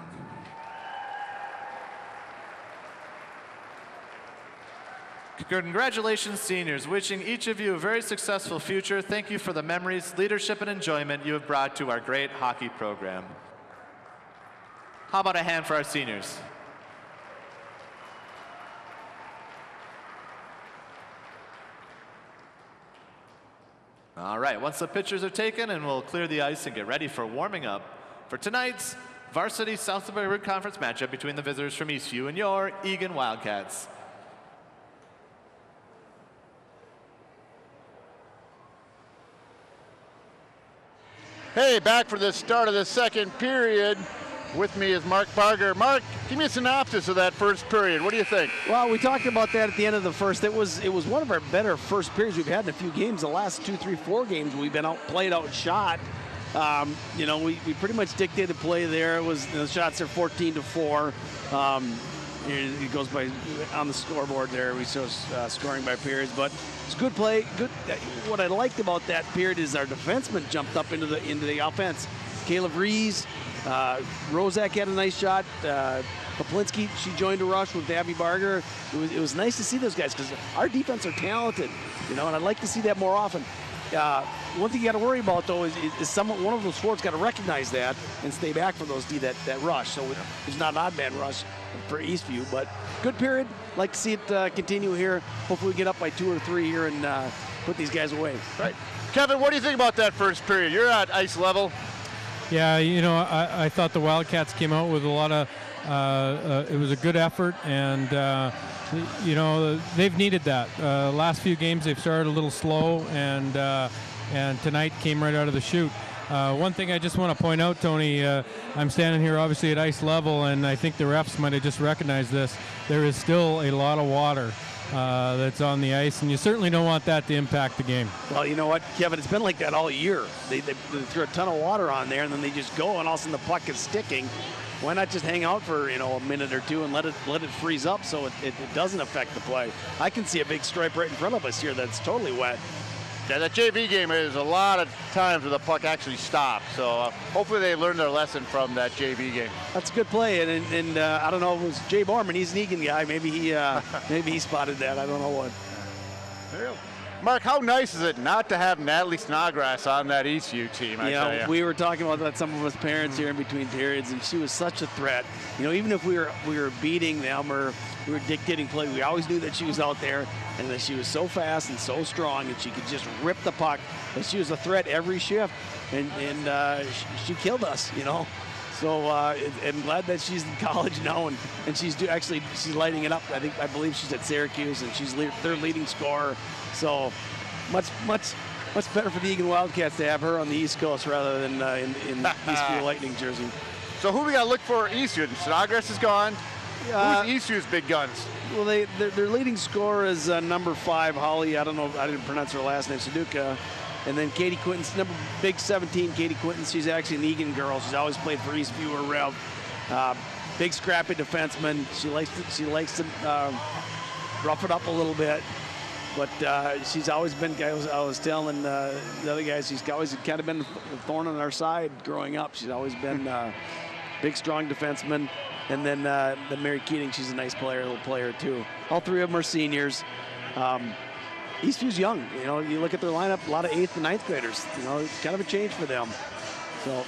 Congratulations, seniors. Wishing each of you a very successful future. Thank you for the memories, leadership, and enjoyment you have brought to our great hockey program. How about a hand for our seniors? All right, once the pictures are taken, and we'll clear the ice and get ready for warming up for tonight's Varsity South Suburban Conference matchup between the visitors from Eastview and your Eagan Wildcats. Hey, back for the start of the second period. With me is Mark Barger. Mark, give me a synopsis of that first period. What do you think? Well, we talked about that at the end of the first. It was one of our better first periods we've had in a few games. The last 2, 3, 4 games we've been played out shot. You know, we pretty much dictated play there. It was the shots are 14-4. It goes by on the scoreboard there. We show scoring by periods, but it's good play. Good. What I liked about that period is our defenseman jumped up into the offense. Caleb Rees. Rozak had a nice shot. Poplinski, she joined a rush with Abby Barger. It was nice to see those guys because our defense are talented, you know, and I'd like to see that more often. One thing you got to worry about though is one of those forwards got to recognize that and stay back for those that rush. So it's not an odd man rush for Eastview, but good period. Like to see it continue here. Hopefully we get up by 2 or 3 here and put these guys away. Right, Kevin, what do you think about that first period? You're at ice level. Yeah, you know, I thought the Wildcats came out with a lot of, it was a good effort, and, you know, they've needed that. Last few games they've started a little slow, and tonight came right out of the chute. One thing I just want to point out, Tony, I'm standing here obviously at ice level, and I think the refs might have just recognized this. There is still a lot of water that's on the ice, and you certainly don't want that to impact the game. Well, you know what, Kevin, it's been like that all year. They throw a ton of water on there, and then they just go, and all of a sudden the puck is sticking. Why not just hang out for, you know, a minute or two and let it freeze up so it doesn't affect the play? I can see a big stripe right in front of us here that's totally wet. Yeah, that JV game is a lot of times where the puck actually stops. So hopefully they learned their lesson from that JV game. That's a good play, and I don't know if it was Jay Borman. He's an Eagan guy. Maybe he spotted that. I don't know what. There you go. Mark, how nice is it not to have Natalie Snodgrass on that Eastview team? I tell you. We were talking about that, some of us parents here in between periods, and she was such a threat. You know, even if we were beating them or we were dictating play, we always knew that she was out there and that she was so fast and so strong and she could just rip the puck. And she was a threat every shift, and she killed us, you know. So I'm glad that she's in college now, and she's lighting it up. I believe she's at Syracuse, and she's their leading scorer. So much better for the Eagan Wildcats to have her on the East Coast rather than in Eastview Lightning jersey. So who we got to look for at Eastview? Snodgrass is gone. Who's Eastview's big guns? Well, their leading scorer is number 5, Holly. I don't know. I didn't pronounce her last name, Suduka. And then Katie Quinton's big 17, Katie Quinton. She's actually an Eagan girl. She's always played for Eastview or Rev. Big scrappy defenseman. She likes to rough it up a little bit. But she's always been, I was telling the other guys, she's always kind of been a thorn on our side growing up. She's always been big, strong defenseman. And then Mary Keating, she's a nice player, a little player too. All 3 of them are seniors. Eastview's young. You know, you look at their lineup, a lot of 8th and 9th graders. You know, it's kind of a change for them. So.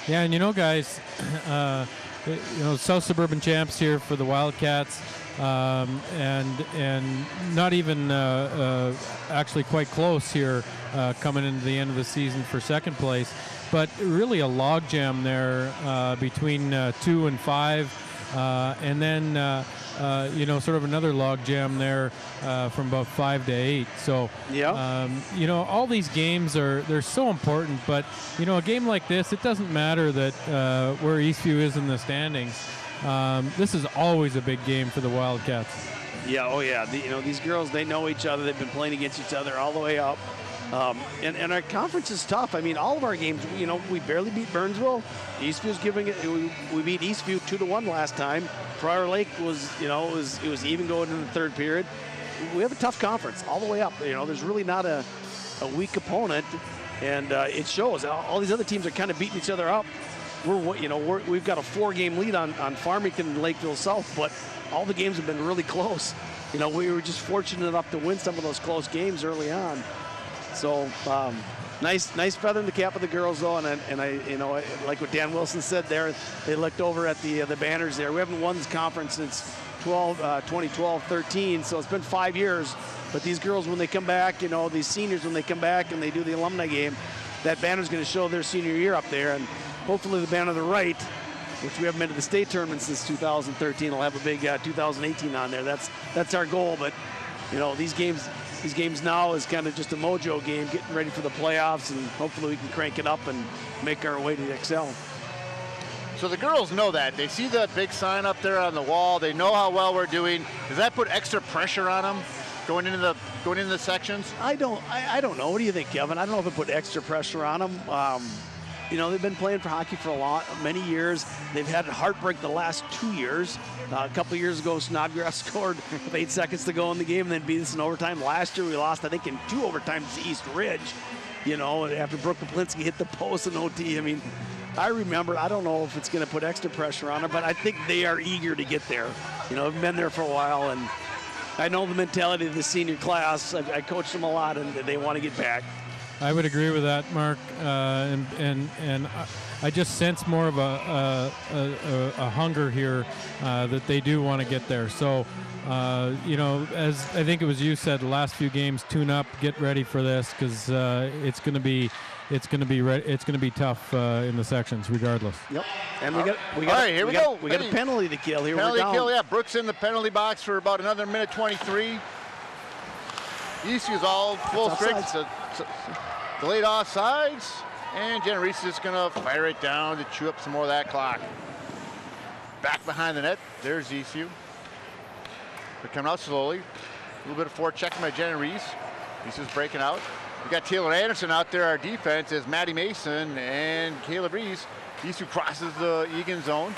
Yeah, and you know, guys, you know, South Suburban champs here for the Wildcats, and not even actually quite close here coming into the end of the season for second place, but really a logjam there between 2 and 5, and then you know, sort of another logjam there from about 5 to 8. So, yeah. You know, all these games they're so important, but you know, a game like this, it doesn't matter that where Eastview is in the standings. This is always a big game for the Wildcats. Yeah, oh yeah. You know, these girls, they know each other. They've been playing against each other all the way up. And our conference is tough. I mean, all of our games, you know, we barely beat Burnsville. Eastview's giving it. We beat Eastview 2-1 last time. Prior Lake was, you know, it was even going into the third period. We have a tough conference all the way up. You know, there's really not a weak opponent, and it shows. All these other teams are kind of beating each other up. We've got a 4-game lead on Farmington and Lakeville South, but all the games have been really close. You know, we were just fortunate enough to win some of those close games early on. So nice feather in the cap of the girls, though, and I you know, like what Dan Wilson said there, they looked over at the banners there. We haven't won this conference since 2012-13, so it's been 5 years. But these girls, when they come back, you know, these seniors, when they come back and they do the alumni game, that banner's going to show their senior year up there, and hopefully the banner to the right, which we haven't been to the state tournament since 2013, will have a big 2018 on there. That's our goal. But you know, these games now is kind of just a mojo game, getting ready for the playoffs, and hopefully we can crank it up and make our way to the XL. So the girls know that. They see that big sign up there on the wall. They know how well we're doing. Does that put extra pressure on them going into the sections? I don't know. What do you think, Kevin? I don't know if it put extra pressure on them. You know, they've been playing for hockey for many years. They've had heartbreak the last 2 years. A couple of years ago, Snodgrass scored with 8 seconds to go in the game and then beat us in overtime. Last year, we lost, I think, in 2 overtimes to East Ridge. You know, after Brooke Kaplinski hit the post in OT. I mean, I remember, I don't know if it's going to put extra pressure on her, but I think they are eager to get there. You know, I've been there for a while, and I know the mentality of the senior class. I coached them a lot, and they want to get back. I would agree with that, Mark, and I just sense more of a hunger here that they do want to get there. So, you know, as I think it was you said, the last few games, tune up, get ready for this, because it's going to be tough in the sections, regardless. Yep. And we got a penalty to kill here. Penalty kill, yeah. Brooks in the penalty box for about another minute 23. Eastview's all full strength. Delayed offsides, and Jenna Reese is going to fire it down to chew up some more of that clock. Back behind the net, there's Eastview. They're coming out slowly. A little bit of forechecking by Jenna Reese. Eastview's breaking out. We got Taylor Anderson out there. Our defense is Maddie Mason and Kayla Reese. Eastview crosses the Eagan zone.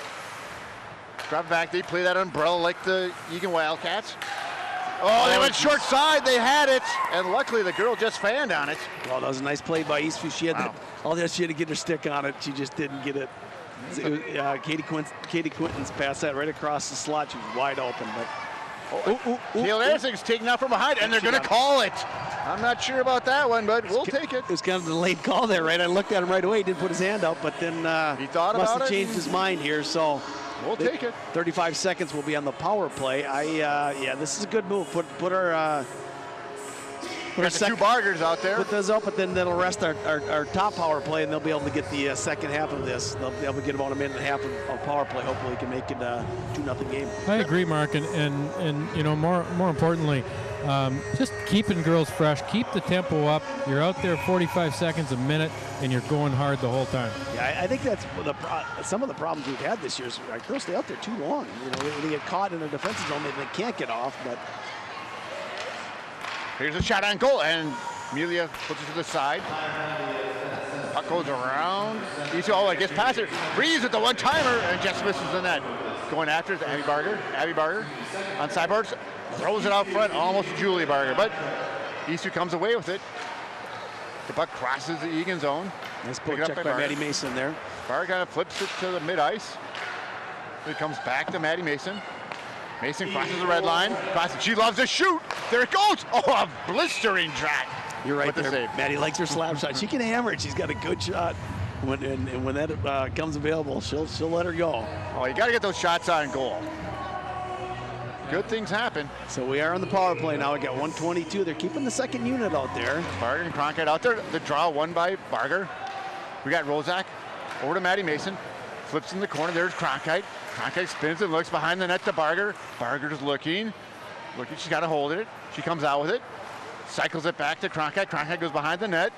Drop back, they play that umbrella like the Eagan Wildcats. Oh, they went short side. They had it, and luckily the girl just fanned on it. Well, that was a nice play by Eastview. She had all that. She had to get her stick on it. She just didn't get it. Katie Quinton's passed that right across the slot. She was wide open, but Taylor Anderson's taking out from behind, and they're going to call it. I'm not sure about that one, but we'll take it. It was kind of a late call there, right? I looked at him right away. He didn't put his hand up, but then he thought must about have it. Changed his mind here. So we'll take it. 35 seconds will be on the power play. Yeah, this is a good move. Put our the 2 Bargers out there. Put those up, but then that'll rest our top power play, and they'll be able to get the second half of this. They'll be able to get about a minute and a half of power play. Hopefully, we can make it a 2-0 game. I agree, Mark, and you know, more importantly, just keeping girls fresh, keep the tempo up. You're out there 45 seconds a minute, and you're going hard the whole time. Yeah, I think that's some of the problems we've had this year. Is our girls stay out there too long. You know, they get caught in a defensive zone, they can't get off. But here's a shot on goal, and Amelia puts it to the side. Puck goes around. Oh, I guess past it. Breeze with the one-timer, and just misses the net. Going after it, Abby Barger. Abby Barger on sideboards. Throws it out front, almost to Julie Barger, but Eastview comes away with it. The puck crosses the Eagan zone. Nice poke check by Maddie Mason there. Barger kind of flips it to the mid-ice. It comes back to Maddie Mason. Mason crosses the red line. She loves to shoot. There it goes. Oh, a blistering track. You're right there. Maddie likes her slap shot. She can hammer it. She's got a good shot. When that comes available, she'll let her go. Oh, you got to get those shots on goal. Good things happen. So we are on the power play now. We got 122. They're keeping the second unit out there. Barger and Cronkite out there. The draw won by Barger. We got Rozak over to Maddie Mason. Flips in the corner. There's Cronkite. Cronkite spins and looks behind the net to Barger. Barger's looking. She's got to hold it. She comes out with it. Cycles it back to Cronkite. Cronkite goes behind the net.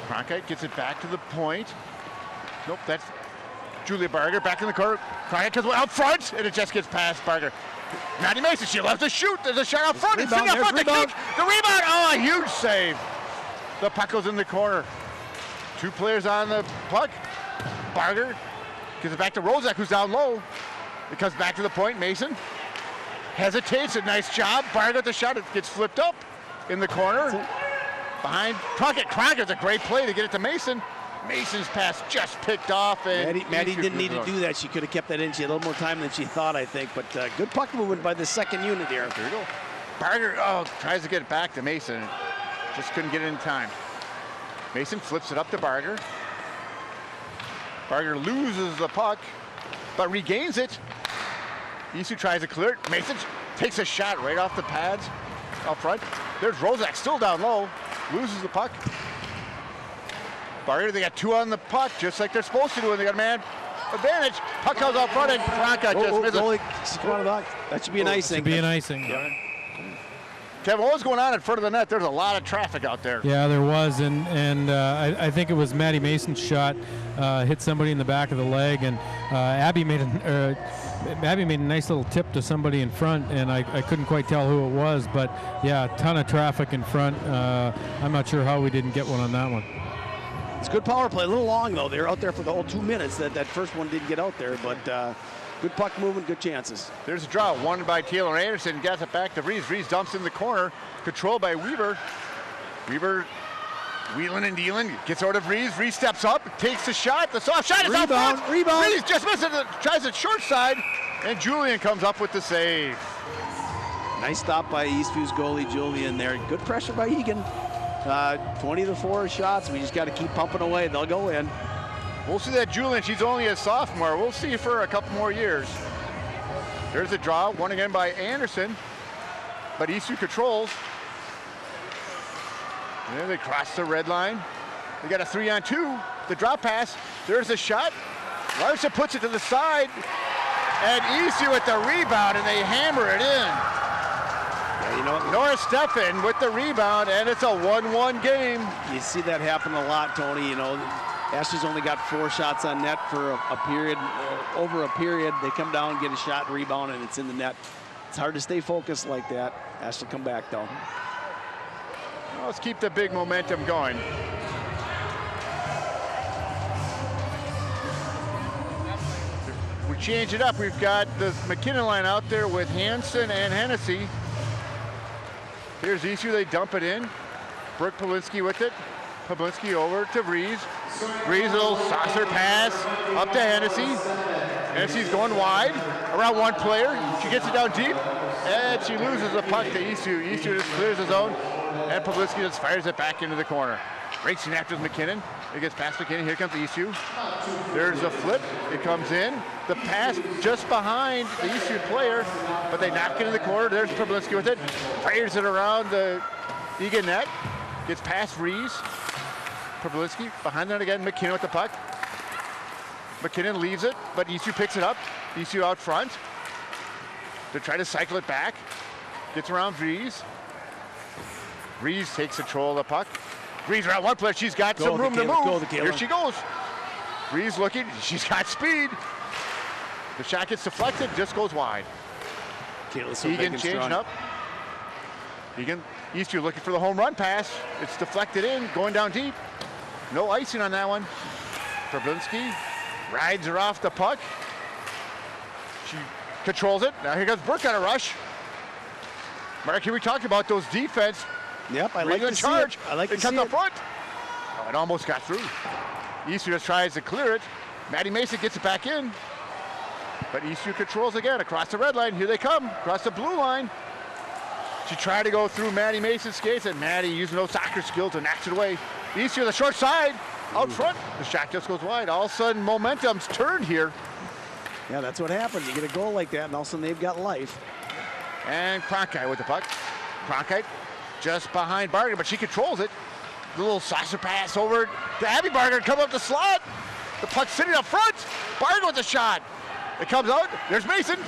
Cronkite gets it back to the point. Nope, that's Julia Barger back in the court. Cronkite goes out front, and it just gets past Barger. Maddie Mason, she loves to shoot. There's a shot out front. It's Rebound, sitting out front. rebound. The rebound. Oh, a huge save. The puck goes in the corner. 2 players on the puck. Barger gives it back to Rozak, who's down low. It comes back to the point. Mason hesitates. A nice job. Barger with the shot. It gets flipped up in the corner. Behind Crockett. Crockett's a great play to get it to Mason. Mason's pass just picked off. And Maddie didn't need to do that. She could have kept that in. She had a little more time than she thought, I think. But good puck movement by the second unit here. There you go. Barger, tries to get it back to Mason. Just couldn't get it in time. Mason flips it up to Barger. Barger loses the puck, but regains it. Eastview tries to clear it. Mason takes a shot right off the pads up front. There's Rozak still down low. Loses the puck. Barger, they got 2 on the puck, just like they're supposed to do when they got a man advantage. Puck comes out front and Franca just misses. That should be an icing. Should be an icing. Yeah. Kevin, what was going on in front of the net? There's a lot of traffic out there. Yeah, there was, and I think it was Maddie Mason's shot hit somebody in the back of the leg, and Abby made a nice little tip to somebody in front, and I couldn't quite tell who it was, but yeah, a ton of traffic in front. I'm not sure how we didn't get one on that one. It's good power play. A little long, though. They were out there for the whole 2 minutes. That first one didn't get out there, but good puck movement, good chances. There's a draw, won by Taylor Anderson. Gets it back to Rees. Rees dumps in the corner. Controlled by Weaver. Weaver wheeling and dealing. Gets out of Rees. Rees steps up, takes the shot. The soft shot is out front. Rebound. Rees just misses it. Tries it short side. And Julian comes up with the save. Nice stop by Eastview's goalie, Julian, there. Good pressure by Eagan. 20-4 shots. We just got to keep pumping away. They'll go in. We'll see that Julian. She's only a sophomore. We'll see for a couple more years. There's a draw, won again by Anderson. But Eastview controls. And then they cross the red line. They got a 3-on-2. The drop pass. There's a shot. Larson puts it to the side. And Eastview with the rebound, and they hammer it in. You know, Nora Steffen with the rebound, and it's a 1-1 game. You see that happen a lot, Tony. You know, Ashley's only got 4 shots on net for a period, over a period. They come down, get a shot, rebound, and it's in the net. It's hard to stay focused like that. Ashley come back, though. Well, let's keep the big momentum going. We change it up. We've got the McKinnon line out there with Hansen and Hennessy. Here's Eastview, they dump it in. Brooke Polinsky with it. Polinsky over to Rees. Rees, a little saucer pass up to Hennessy. Hennessy's going wide, around 1 player. She gets it down deep, and she loses the puck to Eastview. Eastview just clears the zone, and Polinsky just fires it back into the corner. Great snap to McKinnon. It gets past McKinnon. Here comes Eastview. There's a flip. It comes in. The pass just behind the Eastview player, but they knock it in the corner. There's Polinsky with it. Fires it around the Eagan net. Gets past Rees. Polinsky behind that again. McKinnon with the puck. McKinnon leaves it, but Eastview picks it up. Eastview out front. They try to cycle it back. Gets around Rees. Rees takes control of the puck. Rees around 1 player. She's got some room to move. Here she goes. Rees looking. She's got speed. The shot gets deflected. Just goes wide. Eagan changing up. Eagan. Eastview looking for the home run pass. It's deflected in. Going down deep. No icing on that one. Trablinsky rides her off the puck. She controls it. Now here comes Burke on a rush. Mark, here we talked about those defense. Yep, I like to see it. I like to see it. It comes up front. Oh, it almost got through. Eastview just tries to clear it. Maddie Mason gets it back in. But Eastview controls again across the red line. Here they come, across the blue line. She tried to go through Maddie Mason's skates, and Maddie using those soccer skills to knocks it away. Eastview the short side, out front. The shot just goes wide. All of a sudden, momentum's turned here. Yeah, that's what happens. You get a goal like that, and all of a sudden they've got life. And Cronkite with the puck. Cronkite just behind Barger, but she controls it. The little saucer pass over to Abby Barger, come up the slot. The puck sitting up front. Barger with the shot. It comes out. There's Mason.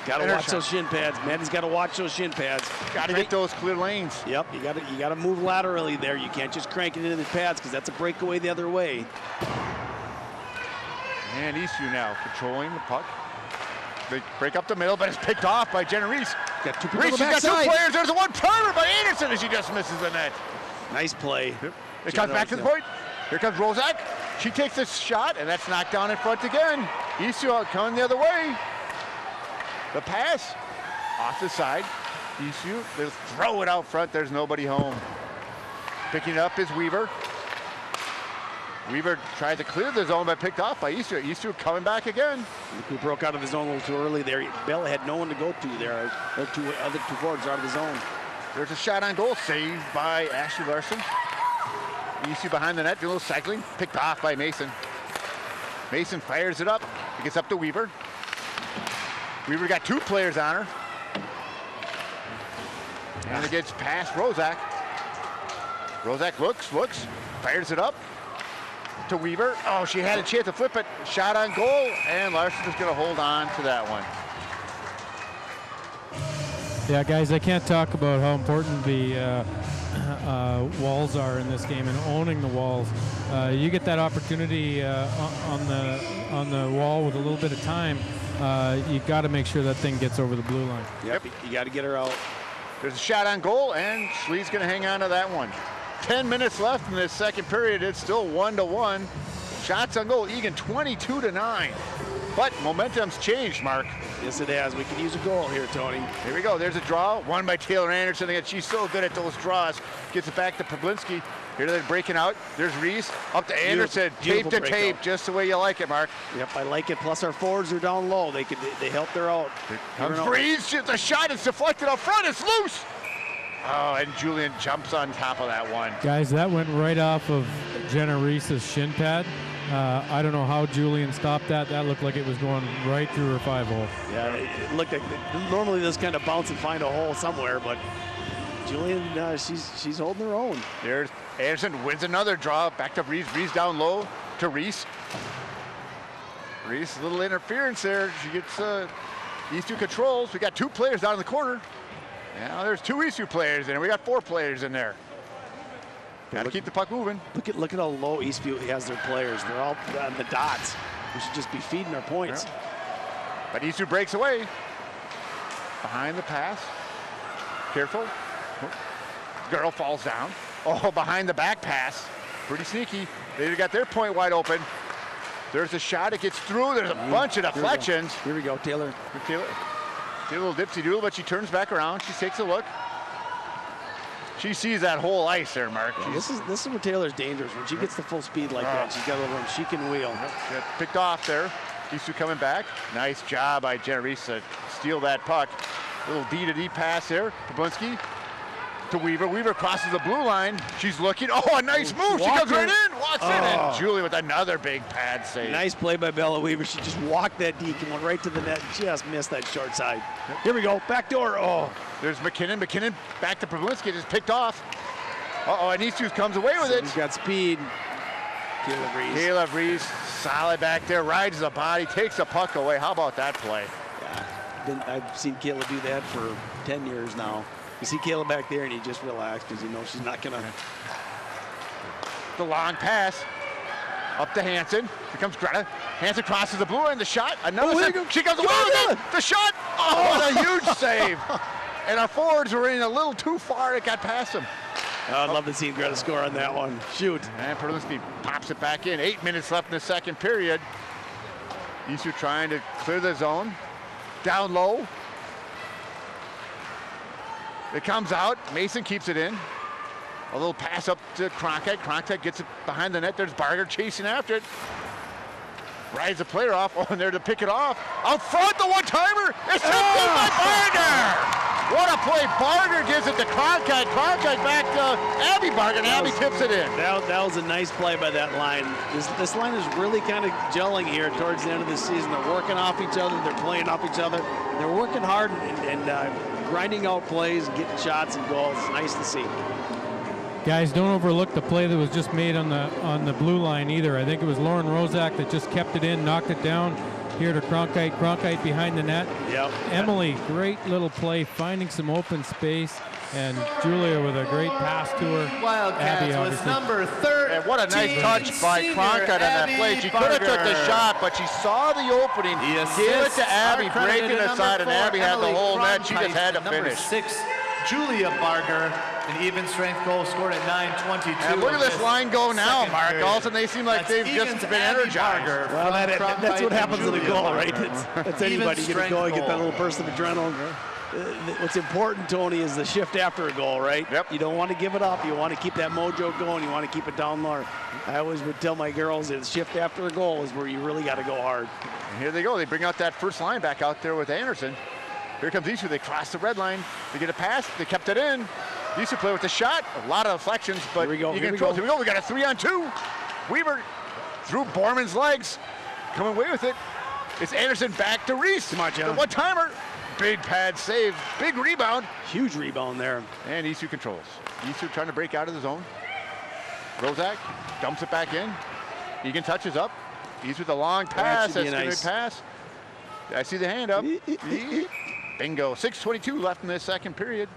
Got to watch those shin pads. Maddie's got to watch those shin pads. Got to get those clear lanes. Yep, you got to move laterally there. You can't just crank it into the pads because that's a breakaway the other way. And Eastview now controlling the puck. They break up the middle, but it's picked off by Jenna Reese. Got two people Reese, on the she's got two backside. players. There's a one-timer by Anderson, and she just misses the net. Nice play. It comes back to the point. Here comes Rozak. She takes this shot, and that's knocked down in front again. Eastview coming the other way. The pass off the side. Eastview, they'll throw it out front. There's nobody home. Picking it up is Weaver. Weaver tried to clear the zone, but picked off by Eastview. Eastview coming back again. He broke out of his zone a little too early there. Bell had no one to go to there. Their other two forwards are out of the zone. There's a shot on goal, saved by Ashley Larson. Eastview behind the net, doing a little cycling, picked off by Mason. Mason fires it up. It gets up to Weaver. Weaver got two players on her. And it gets past Rozak. Rozak looks, fires it up to Weaver. Oh, she had a chance to flip it. Shot on goal, and Larson is going to hold on to that one. Yeah, guys, I can't talk about how important the walls are in this game and owning the walls. You get that opportunity on the wall with a little bit of time. You got to make sure that thing gets over the blue line. Yep, you got to get her out. There's a shot on goal, and Schlee's going to hang on to that one. 10 minutes left in this second period. It's still 1-1. Shots on goal, Eagan 22-9. But momentum's changed, Mark. Yes, it has. We can use a goal here, Tony. Here we go. There's a draw, won by Taylor Anderson. Again, she's so good at those draws. Gets it back to Pablinski. Here they're breaking out. There's Reese up to Anderson. Beautiful tape to tape, just the way you like it, Mark. Yep, I like it. Plus our forwards are down low. They helped her out. Comes Reese. The shot is deflected up front. It's loose. Oh, and Julian jumps on top of that one. Guys, that went right off of Jenna Reese's shin pad. I don't know how Julian stopped that. That looked like it was going right through her 5-hole. Yeah, it looked like normally this kind of bounce and find a hole somewhere, but Julian, she's holding her own. There's Anderson wins another draw. Back to Reese. Reese down low to Reese. Reese, a little interference there. She gets Eastview controls. We got two players down in the corner. Now there's two Eastview players in. We got four players in there. Got to keep the puck moving. Look at how low Eastview has their players. They're all on the dots. We should just be feeding our points. Yeah. But Eastview breaks away. Behind the pass. Careful. Girl falls down. Oh, behind the back pass. Pretty sneaky. They got their point wide open. There's a shot. It gets through. There's a bunch of deflections. Here we go, Taylor. Did a little dipsy-doodle, but she turns back around. She takes a look. She sees that whole ice there, Mark. Yeah, this is where Taylor's dangerous. When she gets to full speed like that, she's got a little room. She can wheel. She got picked off there. Eastview coming back. Nice job by Jenna Reese to steal that puck. Little D-to-D pass there. Pablinski to Weaver. Weaver crosses the blue line. She's looking. Oh, a nice move. She comes right in. Walks in. And Julie with another big pad save. Nice play by Bella Weaver. She just walked that D, went right to the net, and just missed that short side. Yep. Here we go. Back door. Oh. There's McKinnon. McKinnon back to Pablinski. Just picked off. Uh-oh, and Eastview comes away with it. He's got speed. Caleb Reese, solid back there. Rides the body, takes the puck away. How about that play? Yeah, I've seen Caleb do that for 10 years now. You see Caleb back there, and he just relaxed because he knows she's not going to. The long pass up to Hansen. Here comes Greta. Hansen crosses the blue line. The shot. Another save. She comes away with it. The shot. Oh, what a huge save. And our forwards were in a little too far. It got past them. Oh, I'd love to see Greta score on that one. Shoot. And Perlinski pops it back in. 8 minutes left in the second period. Eastview trying to clear the zone. Down low. It comes out. Mason keeps it in. A little pass up to Cronkite. Cronkite gets it behind the net. There's Barger chasing after it. Rides the player off. Oh, and there to pick it off. Out front, the one-timer. It's tipped in by Barger. What a play. Barger gives it to Cronkite. Cronkite back to Abby Barger, and Abby tips it in. That was a nice play by that line. This line is really kind of gelling here towards the end of the season. They're working off each other. They're playing off each other. They're working hard and grinding out plays, getting shots and goals. Nice to see. Guys, don't overlook the play that was just made on the blue line either. I think it was Lauren Rozak that just kept it in, knocked it down here to Cronkite. Cronkite behind the net. Yep. Emily, great little play, finding some open space. And Julia with a great pass to her. Wildcats Abby, with number 13. And what a nice touch by Croncut on that play. She could have took the shot, but she saw the opening, gave it to Abby, breaking it aside, and Abby had the whole net. She just had to finish. Number 6, Julia Barger, an even strength goal scored at 9:22. And look at this line go now, Mark. All of a sudden they seem like they've just been energized. Well, that's what happens in a goal, right? It's anybody get a goal, you get that little burst of adrenaline. What's important, Tony, is the shift after a goal, right? Yep. You don't want to give it up. You want to keep that mojo going. You want to keep it down low. I always would tell my girls that shift after a goal is where you really got to go hard. And here they go. They bring out that first line back out there with Anderson. Here comes Eastview. They cross the red line. They get a pass. They kept it in. Eastview play with the shot. A lot of deflections, but here we go. Here we go. We got a 3-on-2. Weaver through Borman's legs. Coming away with it. It's Anderson back to Reese. Come on, John. The one-timer. Big pad save. Big rebound. Huge rebound there. And Eastview controls. Eastview trying to break out of the zone. Rozak dumps it back in. Eagan touches up. Eastview with a long pass. That's going to pass. I see the hand up. Bingo. 6:22 left in this second period.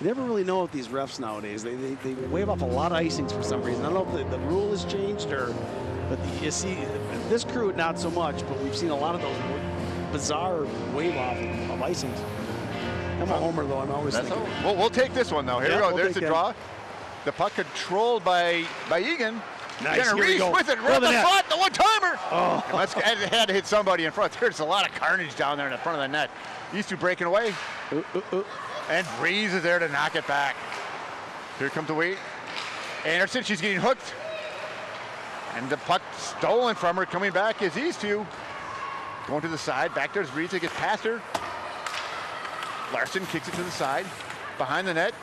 You never really know with these refs nowadays. They wave off a lot of icings for some reason. I don't know if the rule has changed but you see, this crew not so much, but we've seen a lot of those bizarre wave off of icings. I'm a homer though, I'm always thinking. Well, we'll take this one though. Here we go, there's the draw. The puck controlled by Eagan. Nice, here Reese with it, right the spot, the one-timer. Oh. And it had to hit somebody in front. There's a lot of carnage down there in the front of the net. Eastview breaking away. And Breeze is there to knock it back. Here comes the weight. Anderson, she's getting hooked. And the puck stolen from her. Coming back is Eastview. Going to the side. Back there's Breeze. It gets past her. Larson kicks it to the side. Behind the net.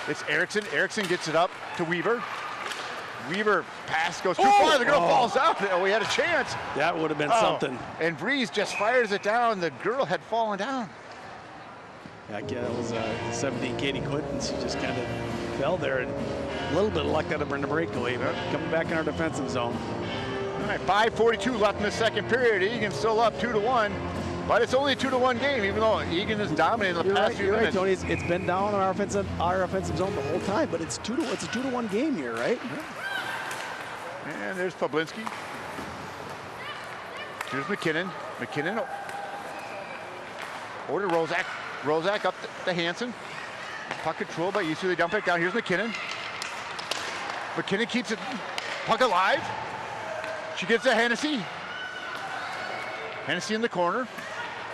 It's Erickson. Erickson gets it up to Weaver. Weaver pass goes too far. The girl falls out. Oh, we had a chance. That would have been something. And Breeze just fires it down. The girl had fallen down. Yeah, that was 17 Katie Clinton. She just kind of fell there. And a little bit of luck out of her in the breakaway, but coming back in our defensive zone. All right, 5:42 left in the second period. Eagan's still up 2-1, but it's only a 2-1 game, even though Eagan is dominating the past few minutes. You're right, Tony. It's been down on our offensive zone the whole time, but it's a 2-1 game here, right? And there's Pablinski. Here's McKinnon. McKinnon over to Rozak. Rozak up to Hansen. Puck controlled by Eastview. They dump it down. Here's McKinnon. McKinnon keeps it puck alive. She gives to Hennessy. Hennessy in the corner.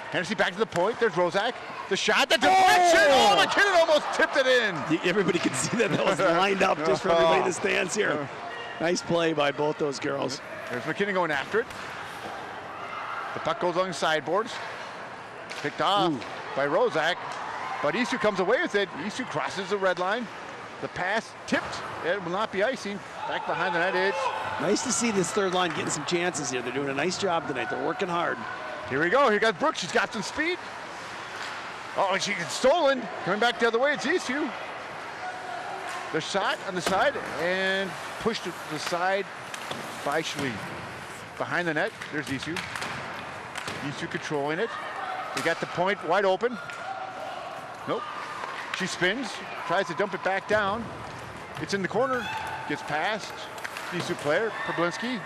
Hennessy back to the point. There's Rozak. The shot, the deflection. Oh, McKinnon almost tipped it in. Everybody can see that was lined up just for everybody in the stands here. Nice play by both those girls. There's McKinnon going after it. The puck goes along the sideboards. Picked off by Rozak. But Eastview comes away with it. Eastview crosses the red line. The pass tipped. It will not be icing. Back behind the net, it's nice to see this third line getting some chances here. They're doing a nice job tonight. They're working hard. Here we go. Here comes Brooks. She's got some speed. Oh, and she gets stolen. Coming back the other way, it's Eastview. The shot on the side and pushed to the side by Schlee. Behind the net, there's Eastview. Eastview controlling it. They got the point wide open. Nope. She spins, tries to dump it back down. It's in the corner, gets past. Eastview player, Pablinski.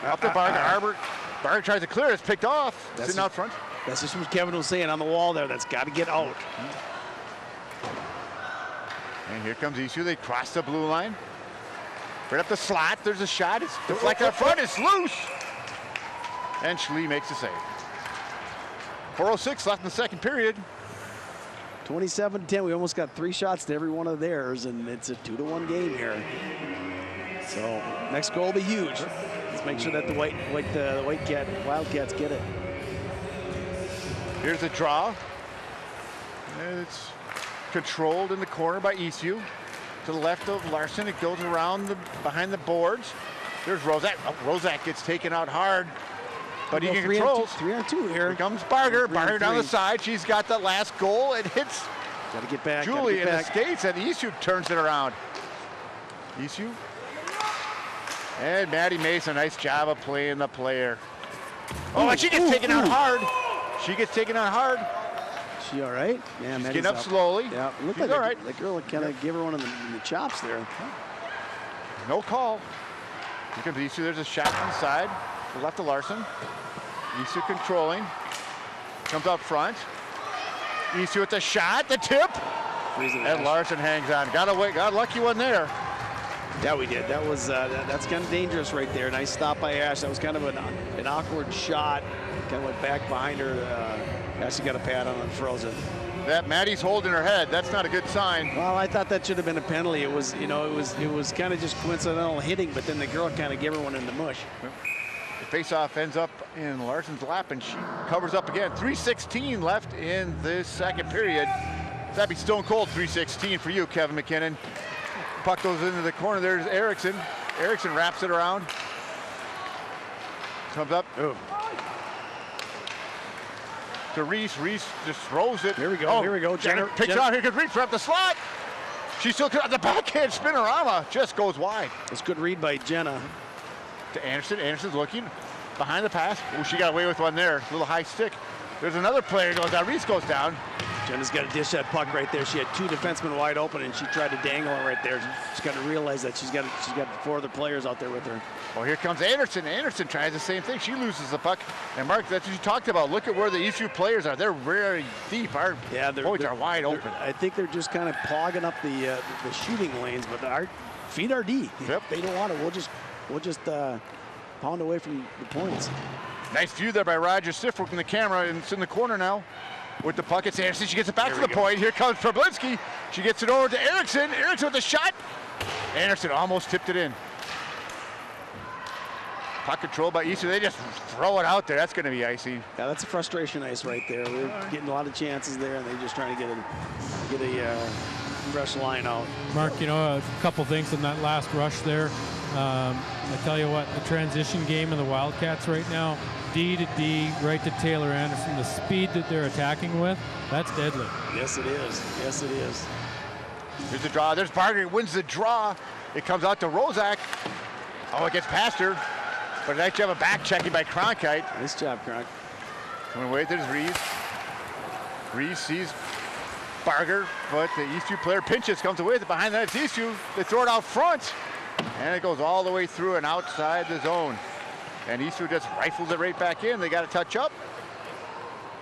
Up to Barger. Barger tries to clear it, it's picked off. It's sitting out front. That's just what Kevin was saying on the wall there. That's got to get out. And here comes Eastview. They cross the blue line. Right up the slot, there's a shot. It's deflected up front, it's loose. And Schlee makes the save. 4:06 left in the second period. 27-10. We almost got 3 shots to every one of theirs, and it's a 2-1 game here. So next goal will be huge. Let's make sure that the Wildcats get it. Here's the draw. And it's controlled in the corner by Eastview. To the left of Larson, it goes around behind the boards. There's Rozak. Oh, Rozak gets taken out hard. But he controls. 3-on-2 here. Here comes Barger. Barger down the side. She's got the last goal. It hits Gotta get back. Julie in the skates, and Eastview turns it around. Eastview. And Maddie Mason, nice job of playing the player. Oh, and she gets taken out hard. She gets taken out hard. She all right? Yeah, she's getting up slowly. Yeah, looked she's like all right. The girl kind of gave her one in the chops there. No call. Here comes Eastview. There's a shot inside. To the left of Larson. Eastview controlling. Comes up front. Eastview with the shot, the tip. And Larson hangs on. Got a lucky one there. Yeah, we did. That was that's kind of dangerous right there. Nice stop by Ash. That was kind of an awkward shot. Kind of went back behind her. Ashley got a pad on and froze it. That Maddie's holding her head. That's not a good sign. Well, I thought that should have been a penalty. It was, you know, it was kind of just coincidental hitting, but then the girl kind of gave her one in the mush. The face-off ends up in Larson's lap, and she covers up again. 3:16 left in this second period. That'd be stone cold 3:16 for you, Kevin McKinnon. Puck goes into the corner. There's Erickson. Erickson wraps it around. Comes up. Ooh. To Reese. Reese just throws it. Here we go. Here we go. Jenner picks out. Here comes Reese up the slot. She still the backhand spinorama just goes wide. It's a good read by Jenna. To Anderson. Anderson's looking behind the pass. Oh, she got away with one there. A little high stick. There's another player goes down. Reese goes down. Jenna's got to dish that puck right there. She had two defensemen wide open, and she tried to dangle it right there. She's got to realize that she's got 4 other players out there with her. Well, here comes Anderson. Anderson tries the same thing. She loses the puck. And Mark, that's what you talked about. Look at where the Eastview players are. They're very deep. Our points are wide open. I think they're just kind of clogging up the shooting lanes, but our feet are deep. Yep. They don't want it. We'll just pound away from the points. Nice view there by Roger Sifrick in the camera, and it's in the corner now. With the puck, it's Anderson. She gets it back to the point. Here comes Problinski. She gets it over to Erickson. Erickson with the shot. Anderson almost tipped it in. Puck controlled by Eastview. They just throw it out there. That's going to be icy. Yeah, that's a frustration ice right there. We're getting a lot of chances there, and they're just trying to get a rush line out. Mark, you know, a couple things in that last rush there. I tell you what, the transition game of the Wildcats right now, D to D, right to Taylor Anderson, the speed that they're attacking with, that's deadly. Yes, it is. Yes, it is. Here's the draw. There's Barger. Wins the draw. It comes out to Rozak. Oh, it gets past her. But nice job of back checking by Cronkite. Nice job, Cronk. Coming away, there's Reese. Reese sees Barger, but the Eastview player pinches, comes away with it behind that. It's Eastview. They throw it out front. And it goes all the way through and outside the zone. And Eastview just rifles it right back in. They got to touch up.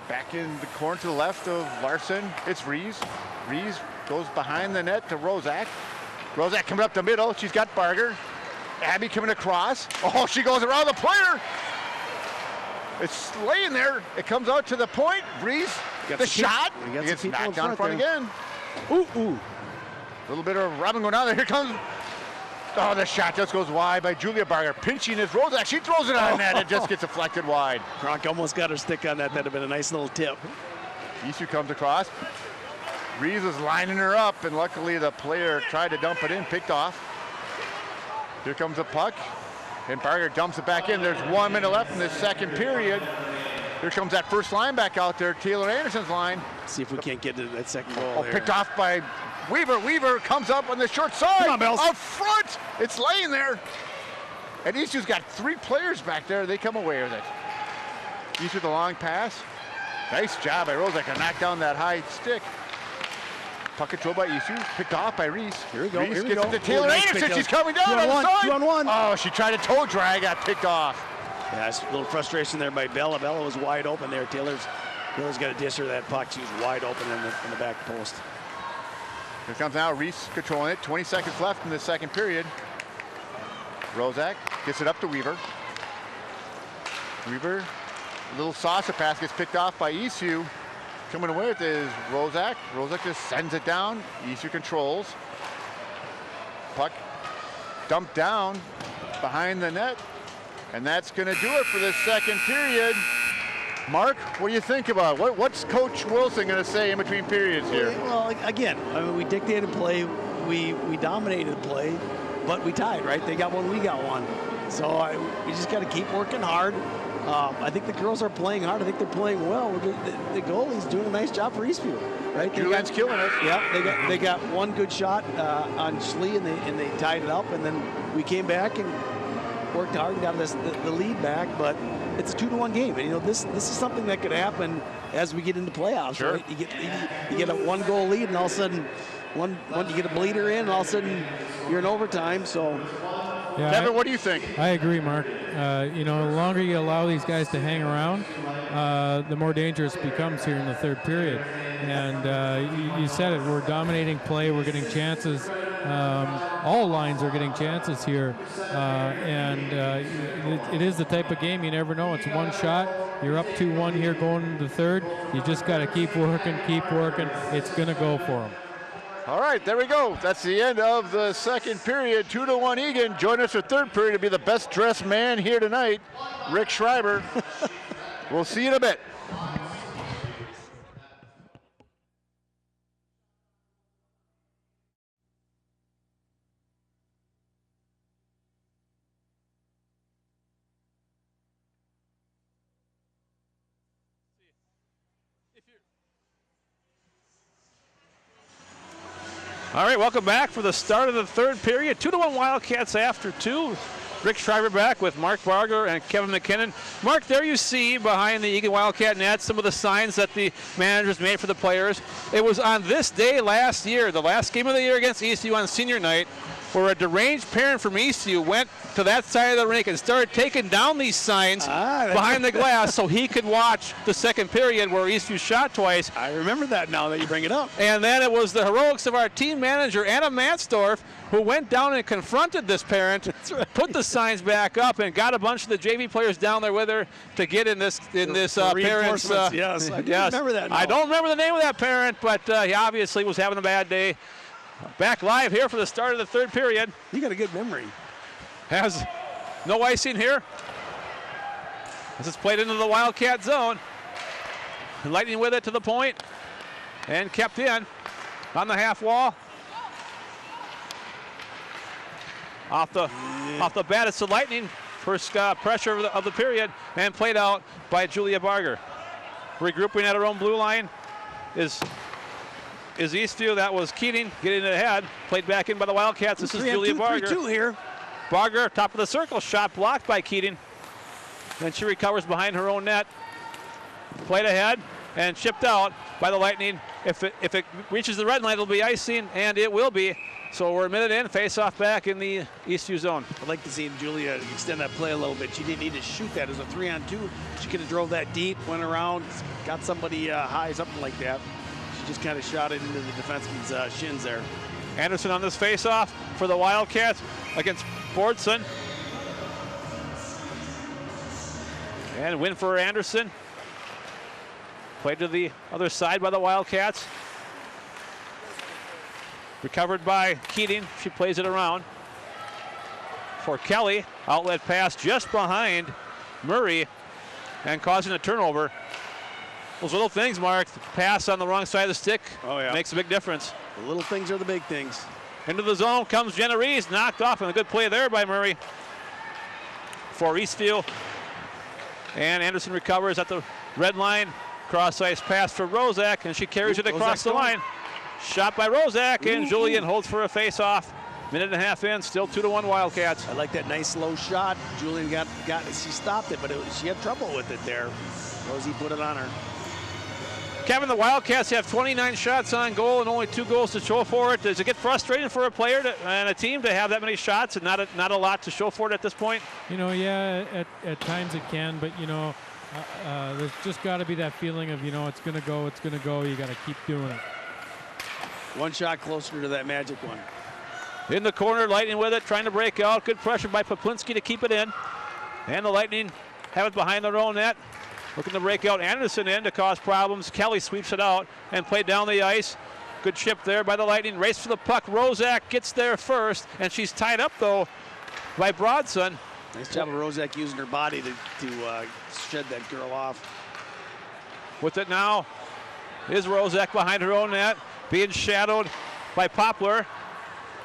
Back in the corner to the left of Larson. It's Reese. Reese goes behind the net to Rozak. Rozak coming up the middle. She's got Barger. Abby coming across. Oh, she goes around the player. It's laying there. It comes out to the point. Reese, the shot. It gets knocked down front again. Ooh. A little bit of rubbing going on there. Here comes. Oh, the shot just goes wide by Julia Barger. Pinching his Rozak. She throws it on net. It just gets deflected wide. Kronk almost got her stick on that. That'd have been a nice little tip. Eastview comes across. Reese is lining her up, and luckily the player tried to dump it in, picked off. Here comes the puck, and Barger dumps it back in. There's 1 minute left in this second period. Here comes that first line back out there, Taylor Anderson's line. See if we can't get to that second goal. Oh, picked off by Weaver. Weaver comes up on the short side. Come on, Bells. Out front. It's laying there. And Eastview's got 3 players back there. They come away with it. Eastview's a long pass. Nice job by Rozak to knock down that high stick. Puck controlled by Eastview. Picked off by Reese. Here we go. Reese Here we gets go. it to Taylor Anderson. She's coming down on the side. 2-on-1. Oh, she tried to toe drag. Got picked off. Yeah, it's a little frustration there by Bella. Bella was wide open there. Taylor's got to dish her that puck. She was wide open in the back post. Here comes now Reese controlling it. 20 seconds left in the second period. Rozak gets it up to Weaver. Weaver, a little saucer pass gets picked off by Eastview. Coming away with is Rozak. Rozak just sends it down. Eastview controls. Puck dumped down behind the net. And that's going to do it for this second period. Mark, what do you think about it? What's Coach Wilson going to say in between periods here? Well, again, I mean, we dictated play. We dominated play, but we tied, right? They got one, we got one. So we just got to keep working hard. I think the girls are playing hard. I think they're playing well. The goalie's doing a nice job for Eastview, right? Julian's killing it. Yeah, they got one good shot on Schlee, and they tied it up, and then we came back and worked hard and got the lead back, but it's a 2-1 game. And, you know, this is something that could happen as we get into playoffs. Sure. Right? You get a 1-goal lead, and all of a sudden, you get a bleeder in, and all of a sudden you're in overtime. So, yeah, Kevin, what do you think? I agree, Mark. You know, the longer you allow these guys to hang around, the more dangerous it becomes here in the third period. And you said it, we're dominating play, we're getting chances. All lines are getting chances here. It is the type of game you never know. It's one shot. You're up 2-1 here going into the third. You just got to keep working. It's going to go for them. All right, there we go. That's the end of the second period. 2-1 Eagan. Join us for third period to be the best dressed man here tonight, Rick Schreiber. We'll see you in a bit. All right, welcome back for the start of the third period. 2-1 Wildcats after 2. Rick Schreiber back with Mark Barger and Kevin McKinnon. Mark, there you see behind the Eagan Wildcat net some of the signs that the managers made for the players. It was on this day last year, the last game of the year against Eastview on senior night, where a deranged parent from Eastview went to that side of the rink and started taking down these signs behind the glass so he could watch the second period where Eastview shot twice. I remember that now that you bring it up. And then it was the heroics of our team manager, Anna Mansdorf, who went down and confronted this parent, put the signs back up, and got a bunch of the JV players down there with her to get in this parent's. Yes, I do remember that now. I don't remember the name of that parent, but he obviously was having a bad day. Back live here for the start of the third period. You got a good memory. Has no icing here as it's played into the Wildcat zone. Lightning with it to the point and kept in on the half wall. Off the bat, it's the Lightning. First pressure of the period and played out by Julia Barger. Regrouping at her own blue line is Eastview. That was Keating getting it ahead. Played back in by the Wildcats. This is Julia Barger. 3-2 here. Barger, top of the circle, shot blocked by Keating. Then she recovers behind her own net. Played ahead and chipped out by the Lightning. If it reaches the red line, it'll be icing, and it will be. So we're a minute in, face-off back in the Eastview zone. I'd like to see Julia extend that play a little bit. She didn't need to shoot that as a 3-on-2. She could have drove that deep, went around, got somebody high, something like that. She just kind of shot it into the defenseman's shins there. Anderson on this face-off for the Wildcats against Fordson. And win for Anderson. Played to the other side by the Wildcats. Recovered by Keating. She plays it around for Kelly. Outlet pass just behind Murray and causing a turnover. Those little things, Mark. The pass on the wrong side of the stick makes a big difference. The little things are the big things. Into the zone comes Jenna Rees, knocked off, and a good play there by Murray for Eastview. And Anderson recovers at the red line. Cross-ice pass for Rozak, and she carries it across the line. Shot by Rozak, and Julian holds for a face-off. Minute and a half in, still 2-1 Wildcats. I like that nice low shot. Julian got she stopped it, but she had trouble with it there. Rosie put it on her. Kevin, the Wildcats have 29 shots on goal and only 2 goals to show for it. Does it get frustrating for a player and a team to have that many shots and not a lot to show for it at this point? You know, yeah, at times it can, but you know, there's just got to be that feeling of, you know, it's going to go. You got to keep doing it. One shot closer to that magic one. In the corner, Lightning with it, trying to break out. Good pressure by Poplinski to keep it in. And the Lightning have it behind their own net. Looking to break out Anderson in to cause problems. Kelly sweeps it out and played down the ice. Good chip there by the Lightning. Race for the puck. Rozak gets there first, and she's tied up, though, by Brodson. Nice job of Rozak using her body to shed that girl off. With it now is Rozak behind her own net, being shadowed by Poplar.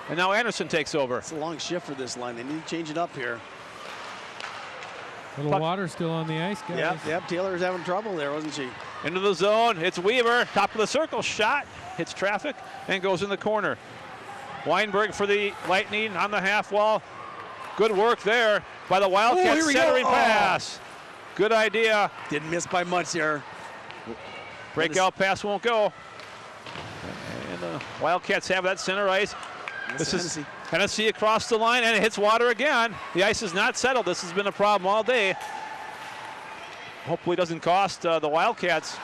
And now Anderson takes over. It's a long shift for this line. They need to change it up here. Little water still on the ice, guys. Yep. Taylor was having trouble there, wasn't she? Into the zone. It's Weaver. Top of the circle. Shot. Hits traffic and goes in the corner. Weinberg for the Lightning on the half wall. Good work there. by the Wildcats, centering pass. Good idea. Didn't miss by much here. Breakout pass won't go. And the Wildcats have that center ice. This is Hennessy across the line, and it hits water again. The ice is not settled. This has been a problem all day. Hopefully it doesn't cost the Wildcats.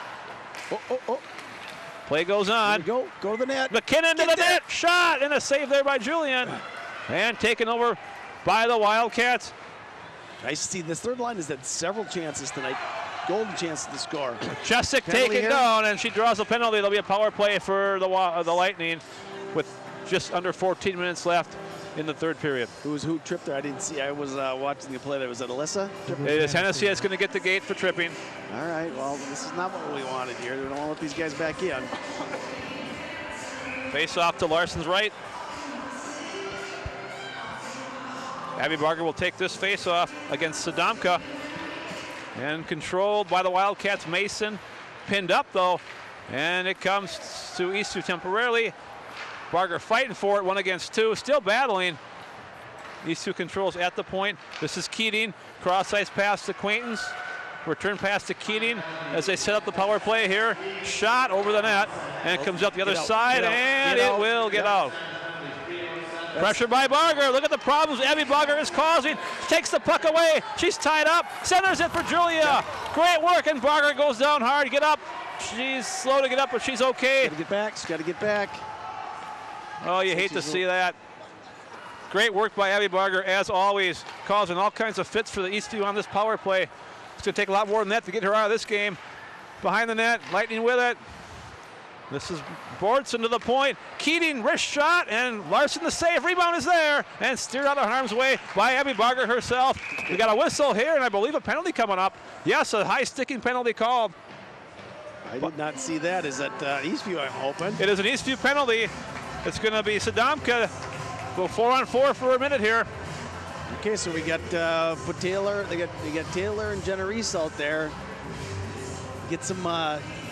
Play goes on. Go to the net. McKinnon to the net. Shot, and a save there by Julian. And taken over by the Wildcats. Nice to see this third line has had several chances tonight. Golden chances to score. Chesick taken down, and she draws a penalty. There'll be a power play for the Lightning with just under 14 minutes left in the third period. Who tripped there? I didn't see. I was watching the play. Was it Alyssa? It is Hennessy that's going to get the gate for tripping. All right, well, this is not what we wanted here. We don't want to let these guys back in. Face off to Larson's right. Abby Barger will take this face off against Sadomka. And controlled by the Wildcats. Mason pinned up though. And it comes to Eastview temporarily. Barger fighting for it, 1 against 2, still battling. Eastview controls at the point. This is Keating, cross ice pass to Quaintance. Return pass to Keating as they set up the power play here. Shot over the net, and it comes up the other side, and it will get out. Pressure by Barger. Look at the problems Abby Barger is causing. Takes the puck away. She's tied up. Centers it for Julia. Great work, and Barger goes down hard. Get up. She's slow to get up, but she's okay. Got to get back. She's got to get back. Oh, you hate to see that. Great work by Abby Barger, as always, causing all kinds of fits for the Eastview on this power play. It's going to take a lot more than that to get her out of this game. Behind the net, Lightning with it. This is Bortson to the point. Keating, wrist shot, and Larson the save. Rebound is there, and steered out of harm's way by Abby Barger herself. We got a whistle here, and I believe a penalty coming up. Yes, a high sticking penalty called. I did not see that. Is that Eastview, I'm hoping? It is an Eastview penalty. It's going to be Sadomka. Go 4-on-4 for a minute here. Okay, so we got put Taylor. They got Taylor and Jenna Reese out there. Get some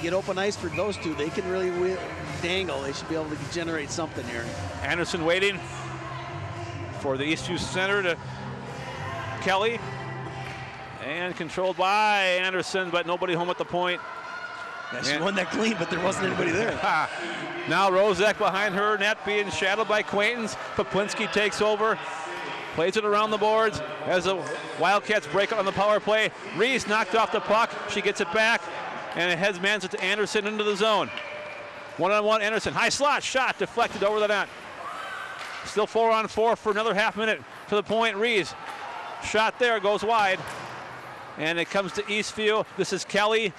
get open ice for those two. They can really dangle. They should be able to generate something here. Anderson waiting for the Eastview center to Kelly, and controlled by Anderson, but nobody home at the point. Yeah, she won that clean, but there wasn't anybody there. Now Rozek behind her net, being shadowed by Quaintance. Poplinski takes over, plays it around the boards as the Wildcats break on the power play. Reese knocked off the puck. She gets it back, and it heads it to Anderson into the zone. 1-on-1 Anderson, high slot, shot deflected over the net. Still 4-on-4 for another half minute to the point. Reese, shot there, goes wide, and it comes to Eastview. This is Kelly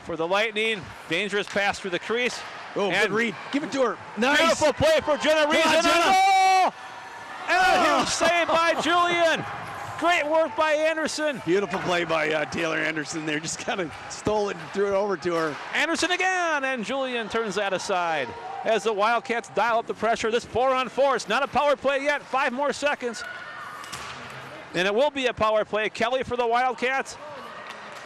for the Lightning. Dangerous pass through the crease. Oh, good read. Give it to her. Nice. Beautiful play for Jenna Reese. And a goal! And a huge save by Julian. Great work by Anderson. Beautiful play by Taylor Anderson there. Just kind of stole it and threw it over to her. Anderson again, and Julian turns that aside. As the Wildcats dial up the pressure, this 4-on-4. It's not a power play yet. 5 more seconds. And it will be a power play. Kelly for the Wildcats.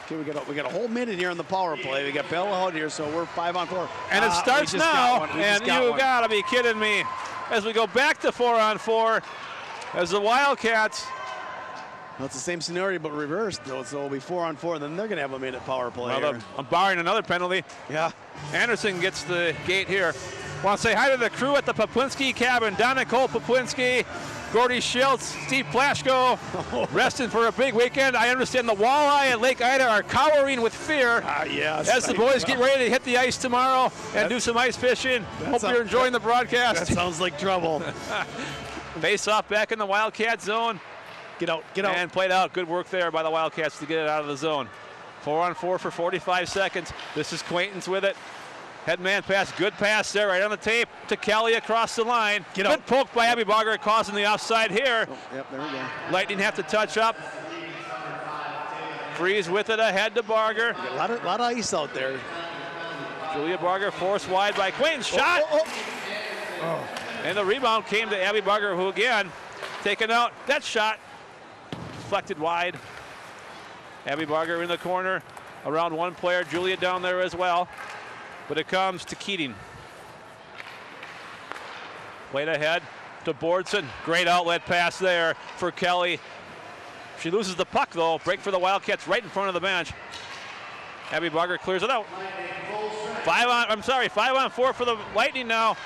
Okay, we got a whole minute here on the power play. We got Bella out here, so we're 5-on-4. And it starts now, and you gotta be kidding me. As we go back to 4-on-4, as the Wildcats. Well, it's the same scenario, but reversed, though, so it'll be 4-on-4, then they're gonna have a minute power play. Well, I'm barring another penalty. Yeah. Anderson gets the gate here. Want to say hi to the crew at the Poplinski cabin. Don Nicole Poplinski, Gordy Schiltz, Steve Plashko, resting for a big weekend. I understand the walleye at Lake Ida are cowering with fear yes, as the boys get ready to hit the ice tomorrow and do some ice fishing. Hope you're enjoying the broadcast. That sounds like trouble. Face off back in the Wildcat zone. Get out, get out. And played out. Good work there by the Wildcats to get it out of the zone. 4-on-4 for 45 seconds. This is Quaintance with it. Head man pass, good pass there, right on the tape to Kelly across the line. Good poke by Abby Barger, causing the offside here. Oh, yep, there we go. Lightning have to touch up. Freeze with it ahead to Barger. A lot of ice out there. Julia Barger forced wide by Quaintance. Shot! Oh. And the rebound came to Abby Barger, who again, taken out. That shot deflected wide. Abby Barger in the corner, around one player. Julia down there as well. But it comes to Keating. Played ahead to Bordson. Great outlet pass there for Kelly. She loses the puck, though. Break for the Wildcats right in front of the bench. Abby Barger clears it out. 5 on 4 for the Lightning now.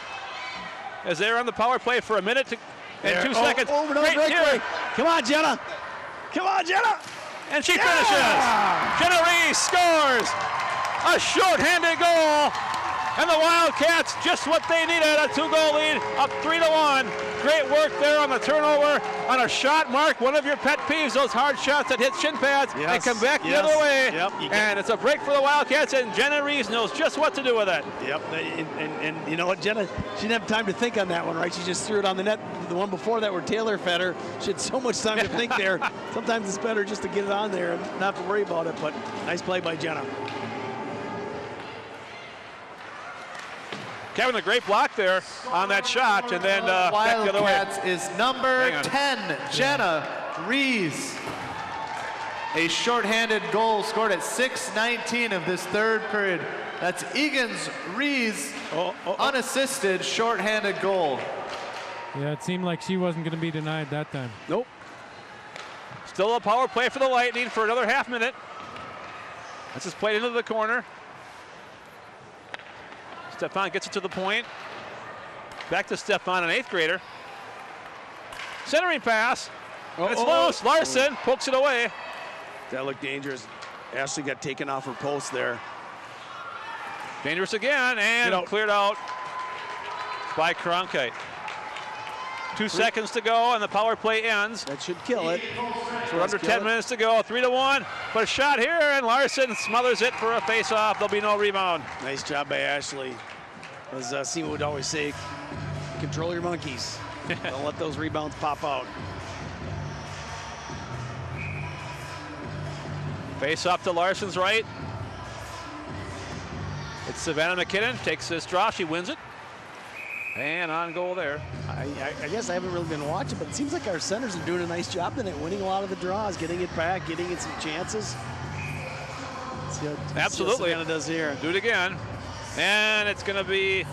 As they're on the power play for a minute and 2 seconds. Great play. Come on, Jenna. Come on, Jenna. And she finishes. Jenna Reese scores a short-handed goal. And the Wildcats, just what they needed, a 2-goal lead, up 3-1. Great work there on the turnover, on a shot, Mark. One of your pet peeves, those hard shots that hit shin pads and come back the other way. Yep, and it's a break for the Wildcats, and Jenna Reese knows just what to do with it. Yep, and you know what, Jenna, she didn't have time to think on that one, right? She just threw it on the net. The one before that where Taylor fed her, she had so much time to think there. Sometimes it's better just to get it on there and not have to worry about it, but nice play by Jenna. Kevin, a great block there on that shot, and then back the other way. Wildcats is number 10, Jenna Rees. A shorthanded goal scored at 6:19 of this third period. That's Eagan's Rees unassisted shorthanded goal. Yeah, it seemed like she wasn't going to be denied that time. Nope. Still a power play for the Lightning for another half minute. This is played into the corner. Stefan gets it to the point. Back to Stefan, an 8th grader. Centering pass. It's loose. Larson pokes it away. That looked dangerous. Ashley got taken off her post there. Dangerous again, and cleared out by Cronkite. 2 seconds to go, and the power play ends. That should kill it. So under 10 minutes to go, 3-1. But a shot here, and Larson smothers it for a face-off. There'll be no rebound. Nice job by Ashley. As Seema would always say, control your monkeys. Don't let those rebounds pop out. Face-off to Larson's right. It's Savannah McKinnon, takes this draw, she wins it. And on goal there. I guess I haven't really been watching, but it seems like our centers are doing a nice job tonight, winning a lot of the draws, getting it back, getting it some chances. Absolutely. Savannah does here. Do it again. And it's going to be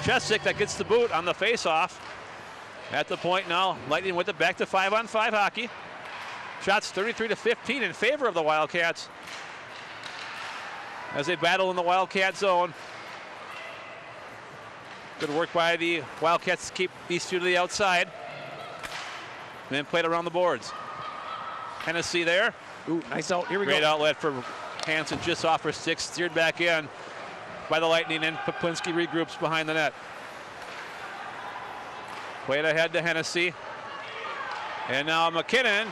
Chesick that gets the boot on the face-off. At the point now, Lightning with it back to 5-on-5 hockey. Shots 33-15 in favor of the Wildcats as they battle in the Wildcat zone. Good work by the Wildcats to keep Eastview to the outside. And then played around the boards. Hennessy there. Ooh, nice out. Here we go. Great outlet for Hansen, just off her stick, steered back in by the Lightning, and Poplinski regroups behind the net. Played ahead to Hennessy. And now McKinnon.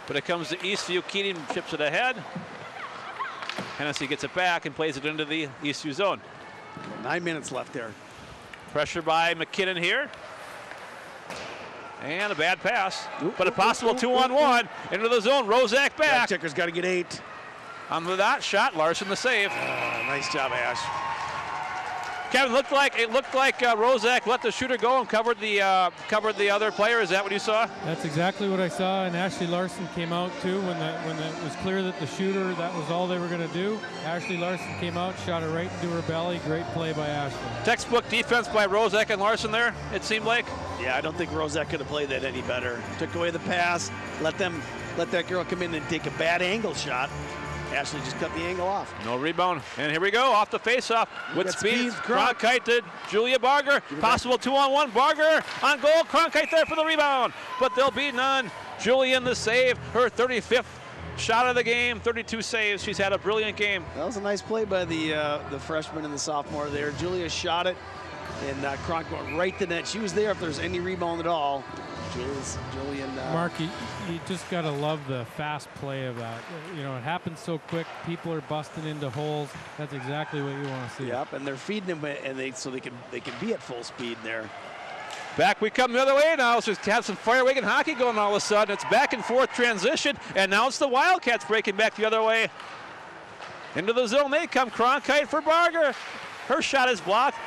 But it comes to Eastview. Keating chips it ahead. Hennessy gets it back and plays it into the Eastview zone. 9 minutes left there. Pressure by McKinnon here. And a bad pass, but a possible 2-on-1 into the zone. Rozak back. Checker's got to get 8. On that shot, Larson the save. Nice job, Ash. Kevin, it looked like Rozak let the shooter go and covered the other player. Is that what you saw? That's exactly what I saw, and Ashley Larson came out too when it was clear that the shooter, that was all they were going to do. Ashley Larson came out, shot it right into her belly. Great play by Ashley. Textbook defense by Rozak and Larson there, it seemed like. Yeah, I don't think Rozak could have played that any better. Took away the pass, let that girl come in and take a bad angle shot. Ashley just cut the angle off. No rebound. And here we go, off the face-off with speed. Cronkite to Julia Barger. Possible 2-on-1. Barger on goal. Cronkite there for the rebound. But there'll be none. Julian the save. Her 35th shot of the game. 32 saves. She's had a brilliant game. That was a nice play by the freshman and the sophomore there. Julia shot it, and Kronk went right to net. She was there if there's any rebound at all. Julian. Mark, you just got to love the fast play of that. You know, it happens so quick. People are busting into holes. That's exactly what you want to see. Yep, and they're feeding them, and so they can be at full speed there. Back we come the other way now. So to have some fire-wagon hockey going all of a sudden. It's back and forth transition, and now it's the Wildcats breaking back the other way. Into the zone they come. Cronkite for Barger. Her shot is blocked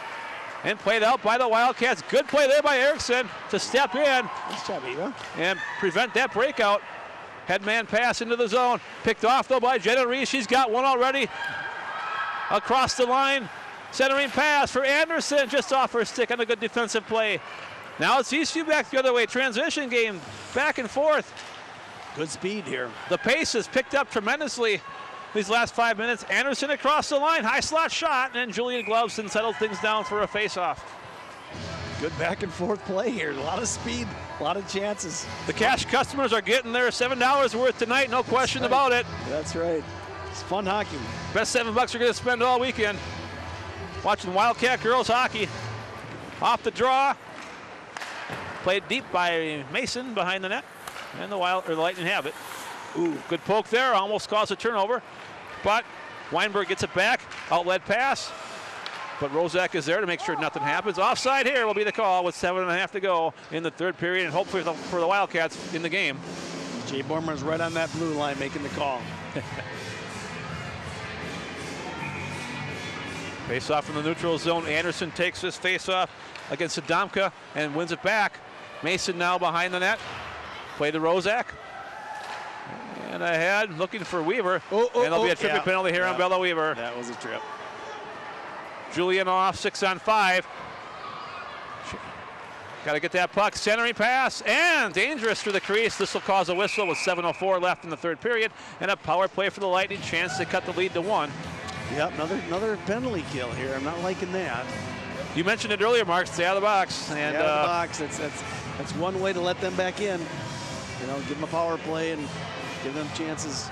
and played out by the Wildcats. Good play there by Erickson to step in. Nice job, Eva. And prevent that breakout. Headman pass into the zone. Picked off though by Jenna Reese. She's got one already. Across the line. Centering pass for Anderson just off her stick on a good defensive play. Now it's Eastview back the other way. Transition game, back and forth. Good speed here. The pace has picked up tremendously these last 5 minutes. Anderson across the line, high slot shot, and Julian Glovson settled things down for a face-off. Good back and forth play here. A lot of speed, a lot of chances. The cash customers are getting their $7 worth tonight, no question about it. That's right. It's fun hockey. Best $7 you're going to spend all weekend. Watching Wildcat girls hockey. Off the draw. Played deep by Mason behind the net. And the Lightning have it. Ooh, good poke there. Almost caused a turnover. But Weinberg gets it back. Outlet pass. But Rozak is there to make sure nothing happens. Offside here will be the call with 7.5 to go in the third period, and hopefully for the Wildcats in the game. Jay Borman's right on that blue line making the call. Face-off from the neutral zone. Anderson takes this face-off against Adamka and wins it back. Mason now behind the net. Play to Rozak. And ahead, looking for Weaver. And there'll be a tripping penalty here on Bella Weaver. That was a trip. Julian off, 6-on-5. Got to get that puck. Centering pass, and dangerous through the crease. This will cause a whistle with 7:04 left in the third period. And a power play for the Lightning. Chance to cut the lead to 1. Yep, another penalty kill here. I'm not liking that. You mentioned it earlier, Mark. Stay out of the box. And out of the box. That's one way to let them back in. You know, give them a power play and give them chances.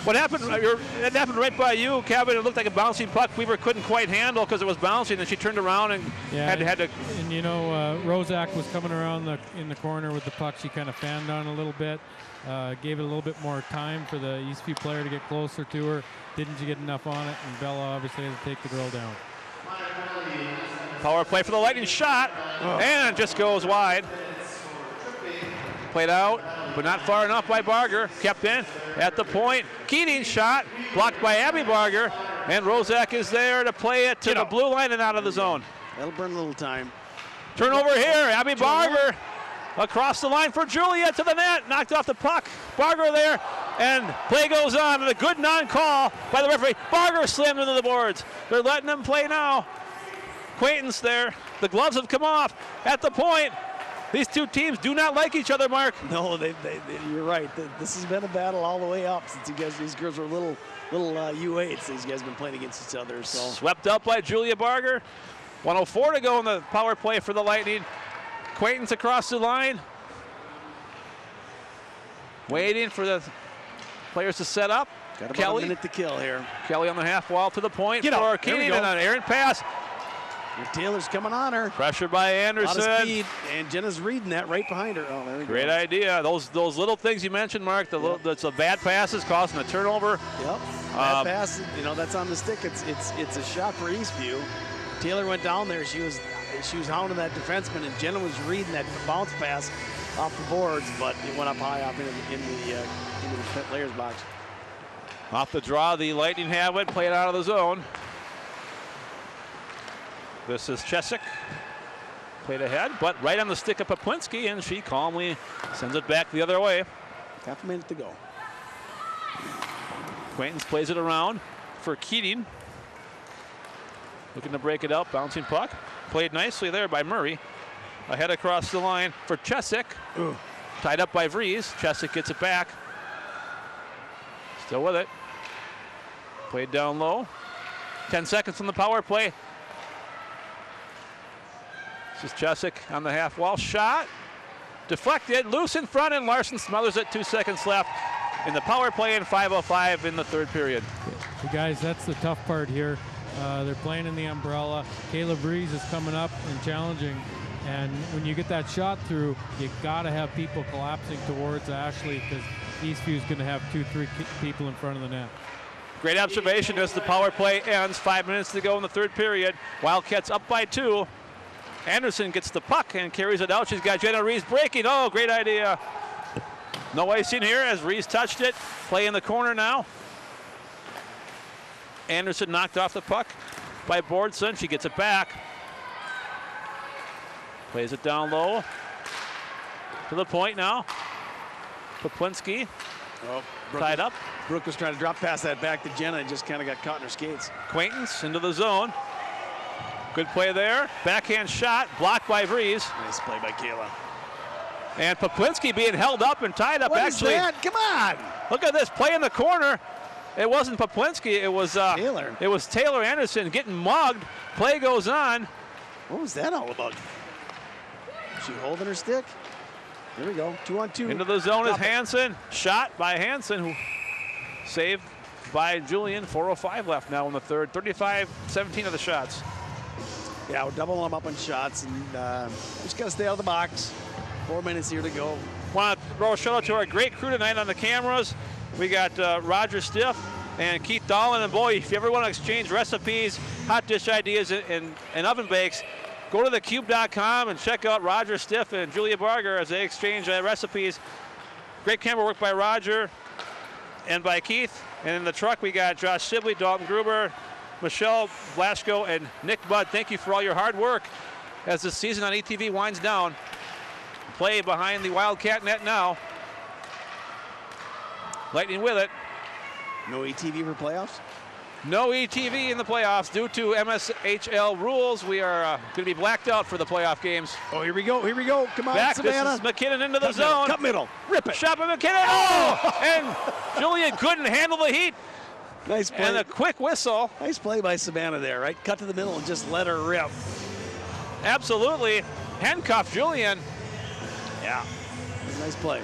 What happened? It happened right by you, Kevin. It looked like a bouncing puck. Weaver couldn't quite handle because it was bouncing, and she turned around and had to. And you know, Rozak was coming around in the corner with the puck. She kind of fanned on a little bit, gave it a little bit more time for the Eastview player to get closer to her. Didn't get enough on it, and Bella obviously had to take the girl down. Power play for the Lightning shot, and just goes wide. Played out, but not far enough by Barger. Kept in at the point. Keating shot, blocked by Abby Barger, and Rozak is there to play it to the blue line and out of the zone. That'll burn a little time. Turnover here, Abby Barger across the line for Julia to the net, knocked off the puck. Barger there, and play goes on, and a good non-call by the referee. Barger slammed into the boards. They're letting them play now. Acquaintance there. The gloves have come off at the point. These two teams do not like each other, Mark. No, you're right. This has been a battle all the way up since these girls were little U8s. These guys have been playing against each other. So swept up by Julia Barger. 1:04 to go in the power play for the Lightning. Acquaintance across the line. Waiting for the players to set up. Got about a minute to kill here. Kelly on the half wall to the point for Keating, and an errant pass. And Taylor's coming on her. Pressure by Anderson. A lot of speed, and Jenna's reading that right behind her. Oh, there we go. Great idea. Those little things you mentioned, Mark. The bad passes causing a turnover. Yep. Bad pass. You know, that's on the stick. It's a shot for Eastview. Taylor went down there. She was hounding that defenseman, and Jenna was reading that bounce pass off the boards, but it went up high up into the player's box. Off the draw, the Lightning have it. Play it out of the zone. This is Chesick. Played ahead, but right on the stick of Poplinski, and she calmly sends it back the other way. Half a minute to go. Acquaintance plays it around for Keating. Looking to break it up, bouncing puck. Played nicely there by Murray. Ahead across the line for Chesick. Tied up by Vries. Chesick gets it back. Still with it. Played down low. 10 seconds on the power play. This is Chesick on the half wall. Shot. Deflected. Loose in front, and Larson smothers it. 2 seconds left in the power play, and 5:05 in the third period. You guys, that's the tough part here. They're playing in the umbrella. Kayla Vries is coming up and challenging. And when you get that shot through, you got to have people collapsing towards Ashley, because Eastview is going to have 2-3 people in front of the net. Great observation as the power play ends. 5 minutes to go in the third period. Wildcats up by 2. Anderson gets the puck and carries it out. She's got Jenna Rees breaking. Oh, great idea. No icing here as Rees touched it. Play in the corner now. Anderson knocked off the puck by Bordson. She gets it back. Plays it down low. To the point now. Poplinski. Tied up. Brooke was trying to drop past that back to Jenna and just kind of got caught in her skates. Acquaintance into the zone. Good play there. Backhand shot, blocked by Vries. Nice play by Kayla. And Poplinski being held up and tied up. What actually. is that? Come on. Look at this play in the corner. It wasn't Poplinski. It was Taylor. It was Taylor Anderson getting mugged. Play goes on. What was that all about? Is she holding her stick? Here we go. 2-on-2. Into the zone is Hansen. Shot by Hansen, who saved by Julian. 4:05 left now in the third. 35-17 of the shots. Yeah, we're doubling them up on shots, and just got to stay out of the box. 4 minutes here to go. Want to throw a shout out to our great crew tonight on the cameras. We got Roger Stiff and Keith Dolan. And boy, if you ever want to exchange recipes, hot dish ideas, and oven bakes, go to thecube.com and check out Roger Stiff and Julia Barger as they exchange recipes. Great camera work by Roger and by Keith. And in the truck, we got Josh Sibley, Dalton Gruber, Michelle Blasco, and Nick Budd. Thank you for all your hard work as the season on ETV winds down. Play behind the Wildcat net now. Lightning with it. No ETV for playoffs? No ETV in the playoffs due to MSHL rules. We are going to be blacked out for the playoff games. Oh, here we go. Here we go. Come on, Back, Savannah. this is McKinnon into the Cut zone. Middle, cut middle. Rip it. Shot by McKinnon. Oh! And Julian couldn't handle the heat. Nice play. And a quick whistle. Nice play by Savannah there, right? Cut to the middle and just let her rip. Absolutely. Handcuff Julian. Yeah. Nice play.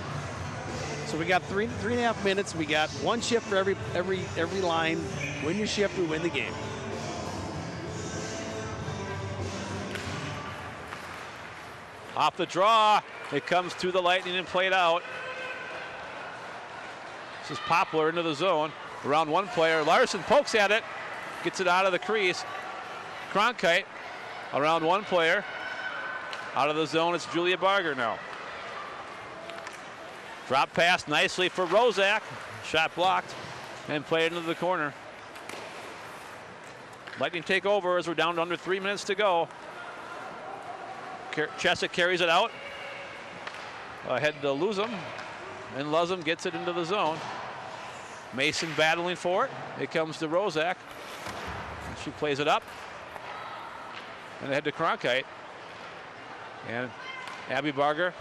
So we got three and a half minutes. We got one shift for every line. Win your shift, we win the game. Off the draw, it comes to the Lightning and played out. This is Poplar into the zone. Around one player. Larson pokes at it, gets it out of the crease. Cronkite around one player. Out of the zone, it's Julia Barger now. Drop pass nicely for Rozak. Shot blocked and played into the corner. Lightning take over as we're down to under 3 minutes to go. Chesick carries it out. Ahead to Luzum. And Luzum gets it into the zone. Mason battling for it. It comes to Rozak. She plays it up. And ahead to Cronkite. And Abby Barger.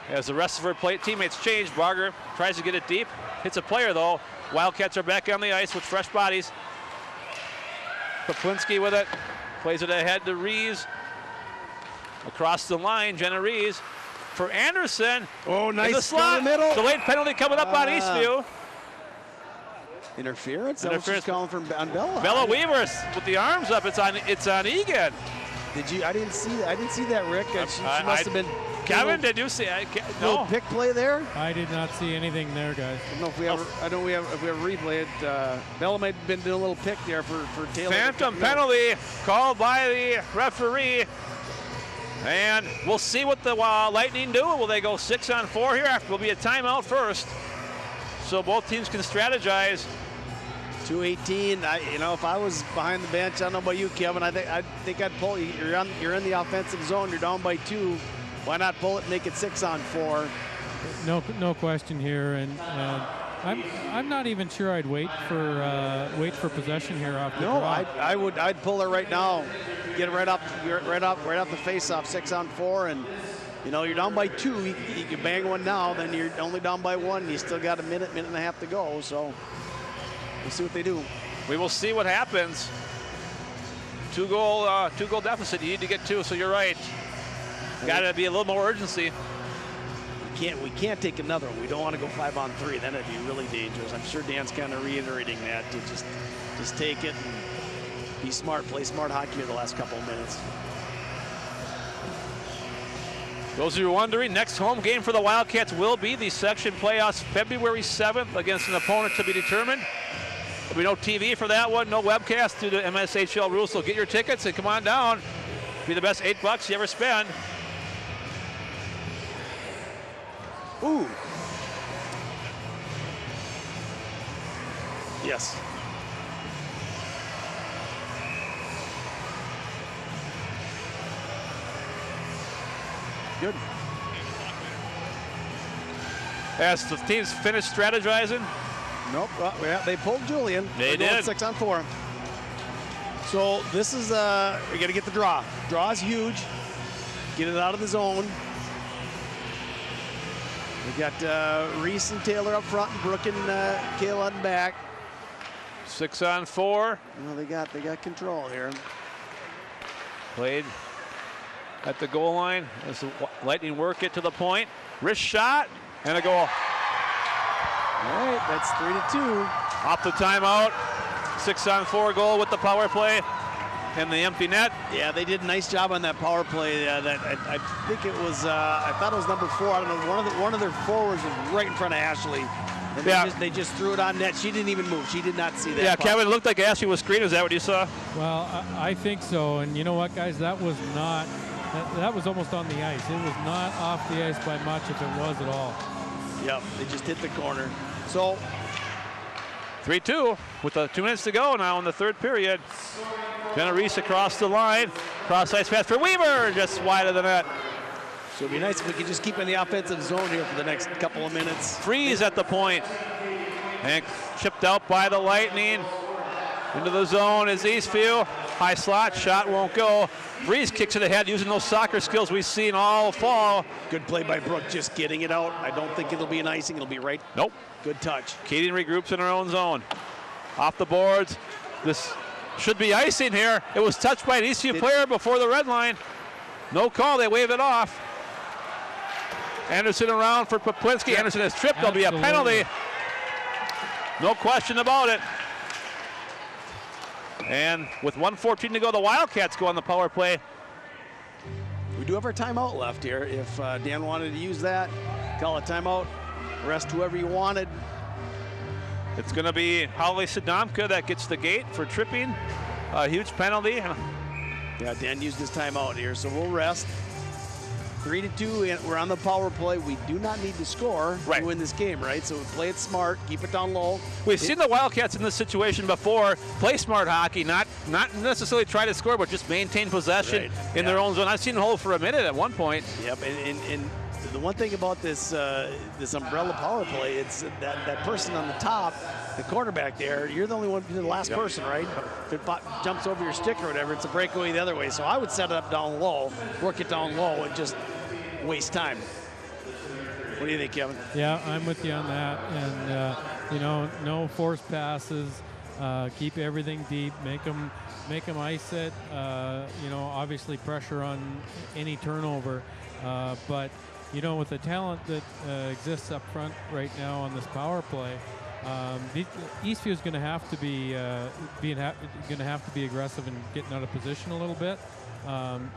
As the rest of her teammates change, Barger tries to get it deep. Hits a player though. Wildcats are back on the ice with fresh bodies. Poplinski with it. Plays it ahead to Rees. Across the line, Jenna Rees for Anderson. Oh, nice in the slot. in the middle. Delayed penalty coming up on Eastview. Interference? That's what she's calling from on Bella. Bella Weaver with the arms up. It's on Eagan. Did you? I didn't see that, Rick. She must have been. Kevin, did you see? No pick play there. I did not see anything there, guys. I don't know if we ever. I don't. If we ever replay it. Bella might have been doing a little pick there for Taylor. Phantom penalty called by the referee. And we'll see what the Lightning do. Will they go 6-on-4 here? Will be a timeout first, so both teams can strategize. 2:18. If I was behind the bench, I don't know about you, Kevin. I think I'd pull. You're in the offensive zone. You're down by 2. Why not pull it and make it 6-on-4? No question here, and I'm not even sure I'd wait for possession here off the draw. I'd pull it right now. Get it right off the face-off, 6-on-4, and you're down by 2. You can bang one now, then you're only down by 1. You still got a minute and a half to go. So we'll see what they do. We will see what happens. Two goal deficit. You need to get 2. So you're right. Got to be a little more urgency. We can't take another one. We don't want to go 5-on-3. Then it'd be really dangerous. I'm sure Dan's kind of reiterating that to just take it and be smart, play smart hockey here the last couple of minutes. Those who are wondering, next home game for the Wildcats will be the section playoffs February 7th against an opponent to be determined. There'll be no TV for that one, no webcast due to MSHL rules, so get your tickets and come on down. Be the best $8 you ever spend. Ooh. Yes. Good. As the teams finished strategizing. Nope. Well, they pulled Julian. They did. 6-on-4. So this is, we got to get the draw. Draw is huge. Get it out of the zone. We got Reese and Taylor up front, and Brooke and Kayla in back. 6-on-4. Well, they got control here. Played at the goal line as the Lightning work it to the point. Wrist shot and a goal. All right, that's 3-2. Off the timeout. 6-on-4 goal with the power play and the empty net. Yeah, they did a nice job on that power play. I think it was, I thought it was number 4. I don't know, one of their forwards was right in front of Ashley. And they just threw it on net. She didn't even move. She did not see that. Yeah, puck. Kevin, it looked like Ashley was screened. Is that what you saw? Well, I think so. And you know what, guys? That was not, that was almost on the ice. It was not off the ice by much, if it was at all. Yep, they just hit the corner. So 3-2 with 2 minutes to go now in the third period. Jenna Reese across the line. Cross ice pass for Weaver, just wide of the net. So it'd be nice if we could just keep in the offensive zone here for the next couple of minutes. Freeze at the point. And chipped out by the Lightning. Into the zone is Eastview. High slot, shot won't go. Freeze kicks it ahead using those soccer skills we've seen all fall. Good play by Brooke, just getting it out. I don't think it'll be an icing, it'll be right. Nope. Good touch. Keating regroups in her own zone. Off the boards. This should be icing here. It was touched by an Eastview player before the red line. No call, they wave it off. Anderson around for Poplinski. Anderson is tripped, there'll be a penalty. No question about it. And with 1:14 to go, the Wildcats go on the power play. We do have our timeout left here. If Dan wanted to use that, call a timeout, rest whoever you wanted. It's going to be Holly Sadomka that gets the gate for tripping. A huge penalty. Yeah, Dan used his timeout here, so we'll rest. 3-2, and we're on the power play. We do not need to score to win this game, right? So we play it smart, keep it down low. We've seen the Wildcats in this situation before. Play smart hockey, not necessarily try to score, but just maintain possession in their own zone. I've seen them hold for a minute at one point. Yep, and the one thing about this this umbrella power play, it's that person on the top, the quarterback there, you're the only one, you're the last person, right? If it jumps over your stick or whatever, it's a breakaway the other way. So I would set it up down low, work it down low, and just waste time. What do you think, Kevin? Yeah, I'm with you on that. And, you know, no forced passes. Keep everything deep. Make them ice it. You know, obviously pressure on any turnover. But, you know, with the talent that exists up front right now on this power play, Eastview is going to have to be aggressive and getting out of position a little bit.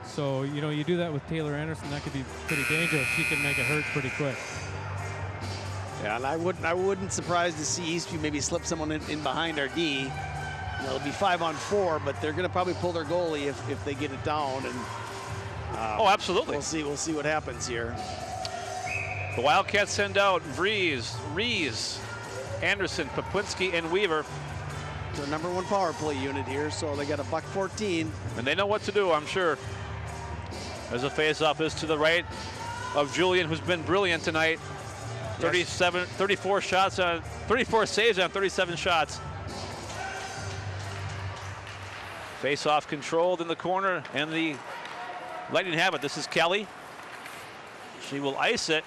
So, you know, you do that with Taylor Anderson, that could be pretty dangerous. She can make it hurt pretty quick. Yeah, and I wouldn't surprise to see Eastview maybe slip someone in behind our D. You know, it'll be 5-on-4, but they're going to probably pull their goalie if they get it down. And oh, absolutely. We'll see what happens here. The Wildcats send out Reese, Anderson, Poplinski, and Weaver. Their #1 power play unit here, so they got a $1.14. And they know what to do, I'm sure. As a face-off is to the right of Julian, who's been brilliant tonight. 34 shots on 34 saves on 37 shots. Face-off controlled in the corner, and the Lightning have it. This is Kelly. She will ice it.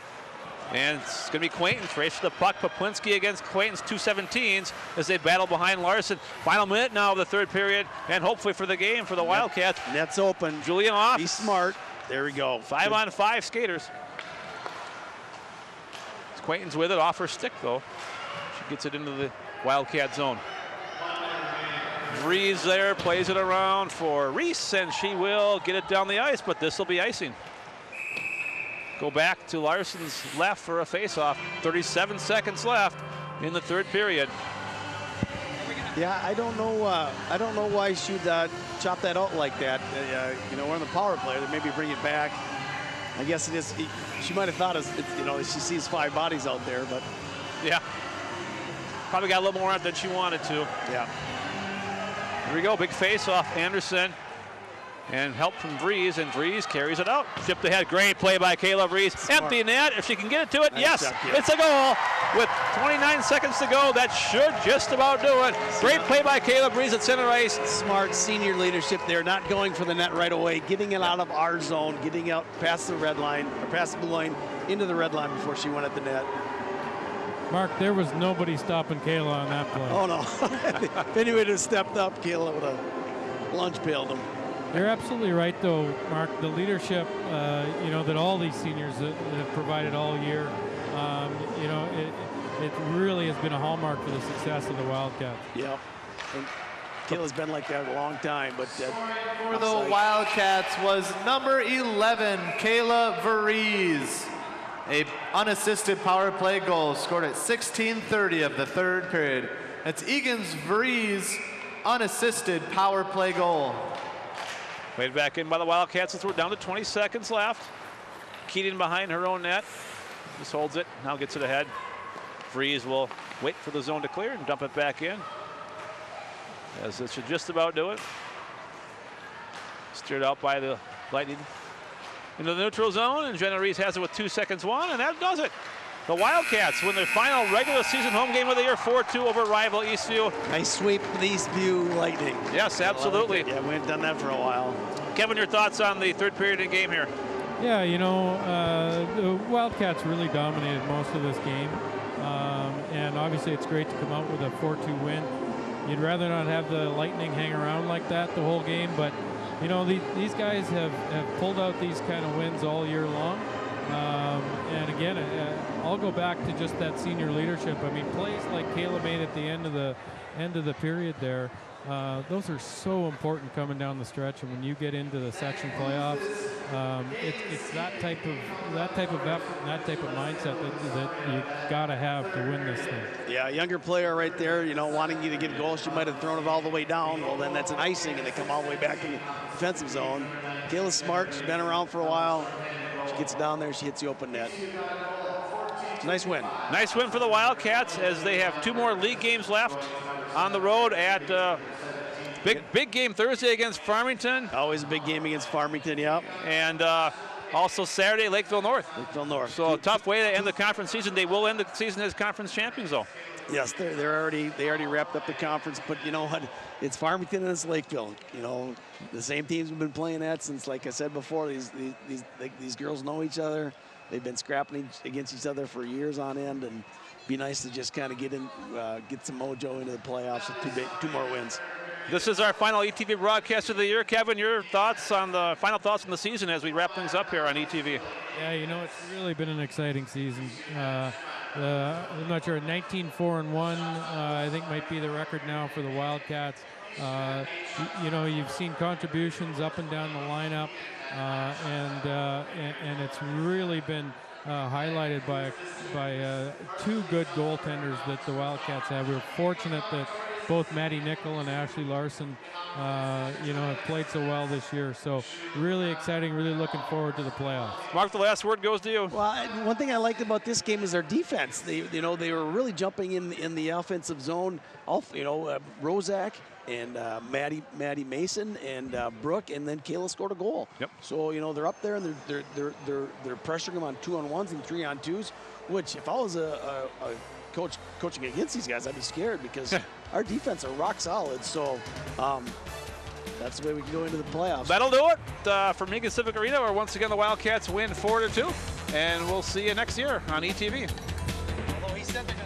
And it's going to be Quaintance. Race for the puck. Poplinski against Quaintance, 217s as they battle behind Larson. Final minute now of the third period, and hopefully for the game for the Wildcats. Net's open. Julian off. Be smart. There we go. 5-on-5 skaters. Quaintance with it off her stick, though. She gets it into the Wildcat zone. Breeze there, plays it around for Reese, and she will get it down the ice, but this will be icing. Go back to Larson's left for a face-off. 37 seconds left in the third period. Yeah, I don't know why she'd chop that out like that. You know, we're on the power play. They maybe bring it back. I guess it is. She might have thought you know, she sees 5 bodies out there, but yeah, probably got a little more on it than she wanted to. Yeah. Here we go, big face-off. Anderson And help from Vries, and Vries carries it out. Chipped ahead. Great play by Kayla Vries. Empty net. If she can get it to it, Nice yes, job, it's a goal. With 29 seconds to go, that should just about do it. Great play by Kayla Vries at center ice. Smart senior leadership there, not going for the net right away, getting it out of our zone, getting out past the red line, or past the blue line, into the red line before she went at the net. Mark, there was nobody stopping Kayla on that play. Oh, no. If anyone would have stepped up, Kayla would have lunge pailed him. You're absolutely right, though, Mark. The leadership, you know, that all these seniors that have provided all year, you know, it really has been a hallmark for the success of the Wildcats. Yep. And Kayla's been like that a long time, but for the Wildcats was number 11, Kayla Vries. A unassisted power play goal scored at 16:30 of the third period. That's Eagan's Vries unassisted power play goal. Played back in by the Wildcats as we're down to 20 seconds left. Keating behind her own net. Just holds it, now gets it ahead. Vries will wait for the zone to clear and dump it back in. As it should just about do it. Steered out by the Lightning into the neutral zone, and Jenna Reese has it with 2 seconds one, and that does it. The Wildcats win their final regular season home game of the year, 4-2 over rival Eastview. Nice sweep for the Eastview Lightning. Yes, absolutely. Yeah, we haven't done that for a while. Kevin, your thoughts on the third period of the game here? Yeah, you know, the Wildcats really dominated most of this game. And obviously it's great to come out with a 4-2 win. You'd rather not have the Lightning hang around like that the whole game, but you know, these guys have pulled out these kind of wins all year long. And again, I'll go back to just that senior leadership. I mean, plays like Kayla made at the end of the period there, those are so important coming down the stretch. And when you get into the section playoffs, it's that type of effort and that type of mindset that you gotta have to win this thing. Yeah, a younger player right there, you know, wanting you to get a goal. She might have thrown it all the way down. Well, then that's an icing, and they come all the way back in the defensive zone. Kayla's smart. She's been around for a while. She gets down there. She hits the open net. It's a nice win. Nice win for the Wildcats as they have 2 more league games left on the road at big game Thursday against Farmington. Always a big game against Farmington, yep. And also Saturday, Lakeville North. Lakeville North. So a tough way to end the conference season. They will end the season as conference champions, though. Yes, they already wrapped up the conference, but you know what? It's Farmington and it's Lakeville. You know, the same teams we've been playing at since, like I said before, these girls know each other. They've been scrapping against each other for years on end, and be nice to just kind of get some mojo into the playoffs with 2 more wins. This is our final ETV broadcast of the year. Kevin, your thoughts on the final thoughts on the season as we wrap things up here on ETV? Yeah, you know, it's really been an exciting season. I'm not sure, 19-4-1, I think might be the record now for the Wildcats. You know, you've seen contributions up and down the lineup, and it's really been highlighted by 2 good goaltenders that the Wildcats have. We're fortunate that both Maddie Nickel and Ashley Larson, you know, have played so well this year. So really exciting, really looking forward to the playoffs. Mark, the last word goes to you. Well, one thing I liked about this game is their defense. They were really jumping in the offensive zone. You know, Rozak and Maddie Mason and Brooke, and then Kayla scored a goal. Yep. So you know they're up there and they're pressuring them on 2-on-1s and 3-on-2s. Which if I was a coach coaching against these guys, I'd be scared because our defense are rock solid. So that's the way we can go into the playoffs. That'll do it from Eagan Civic Arena, where once again the Wildcats win 4-2, and we'll see you next year on ETV. Although he said that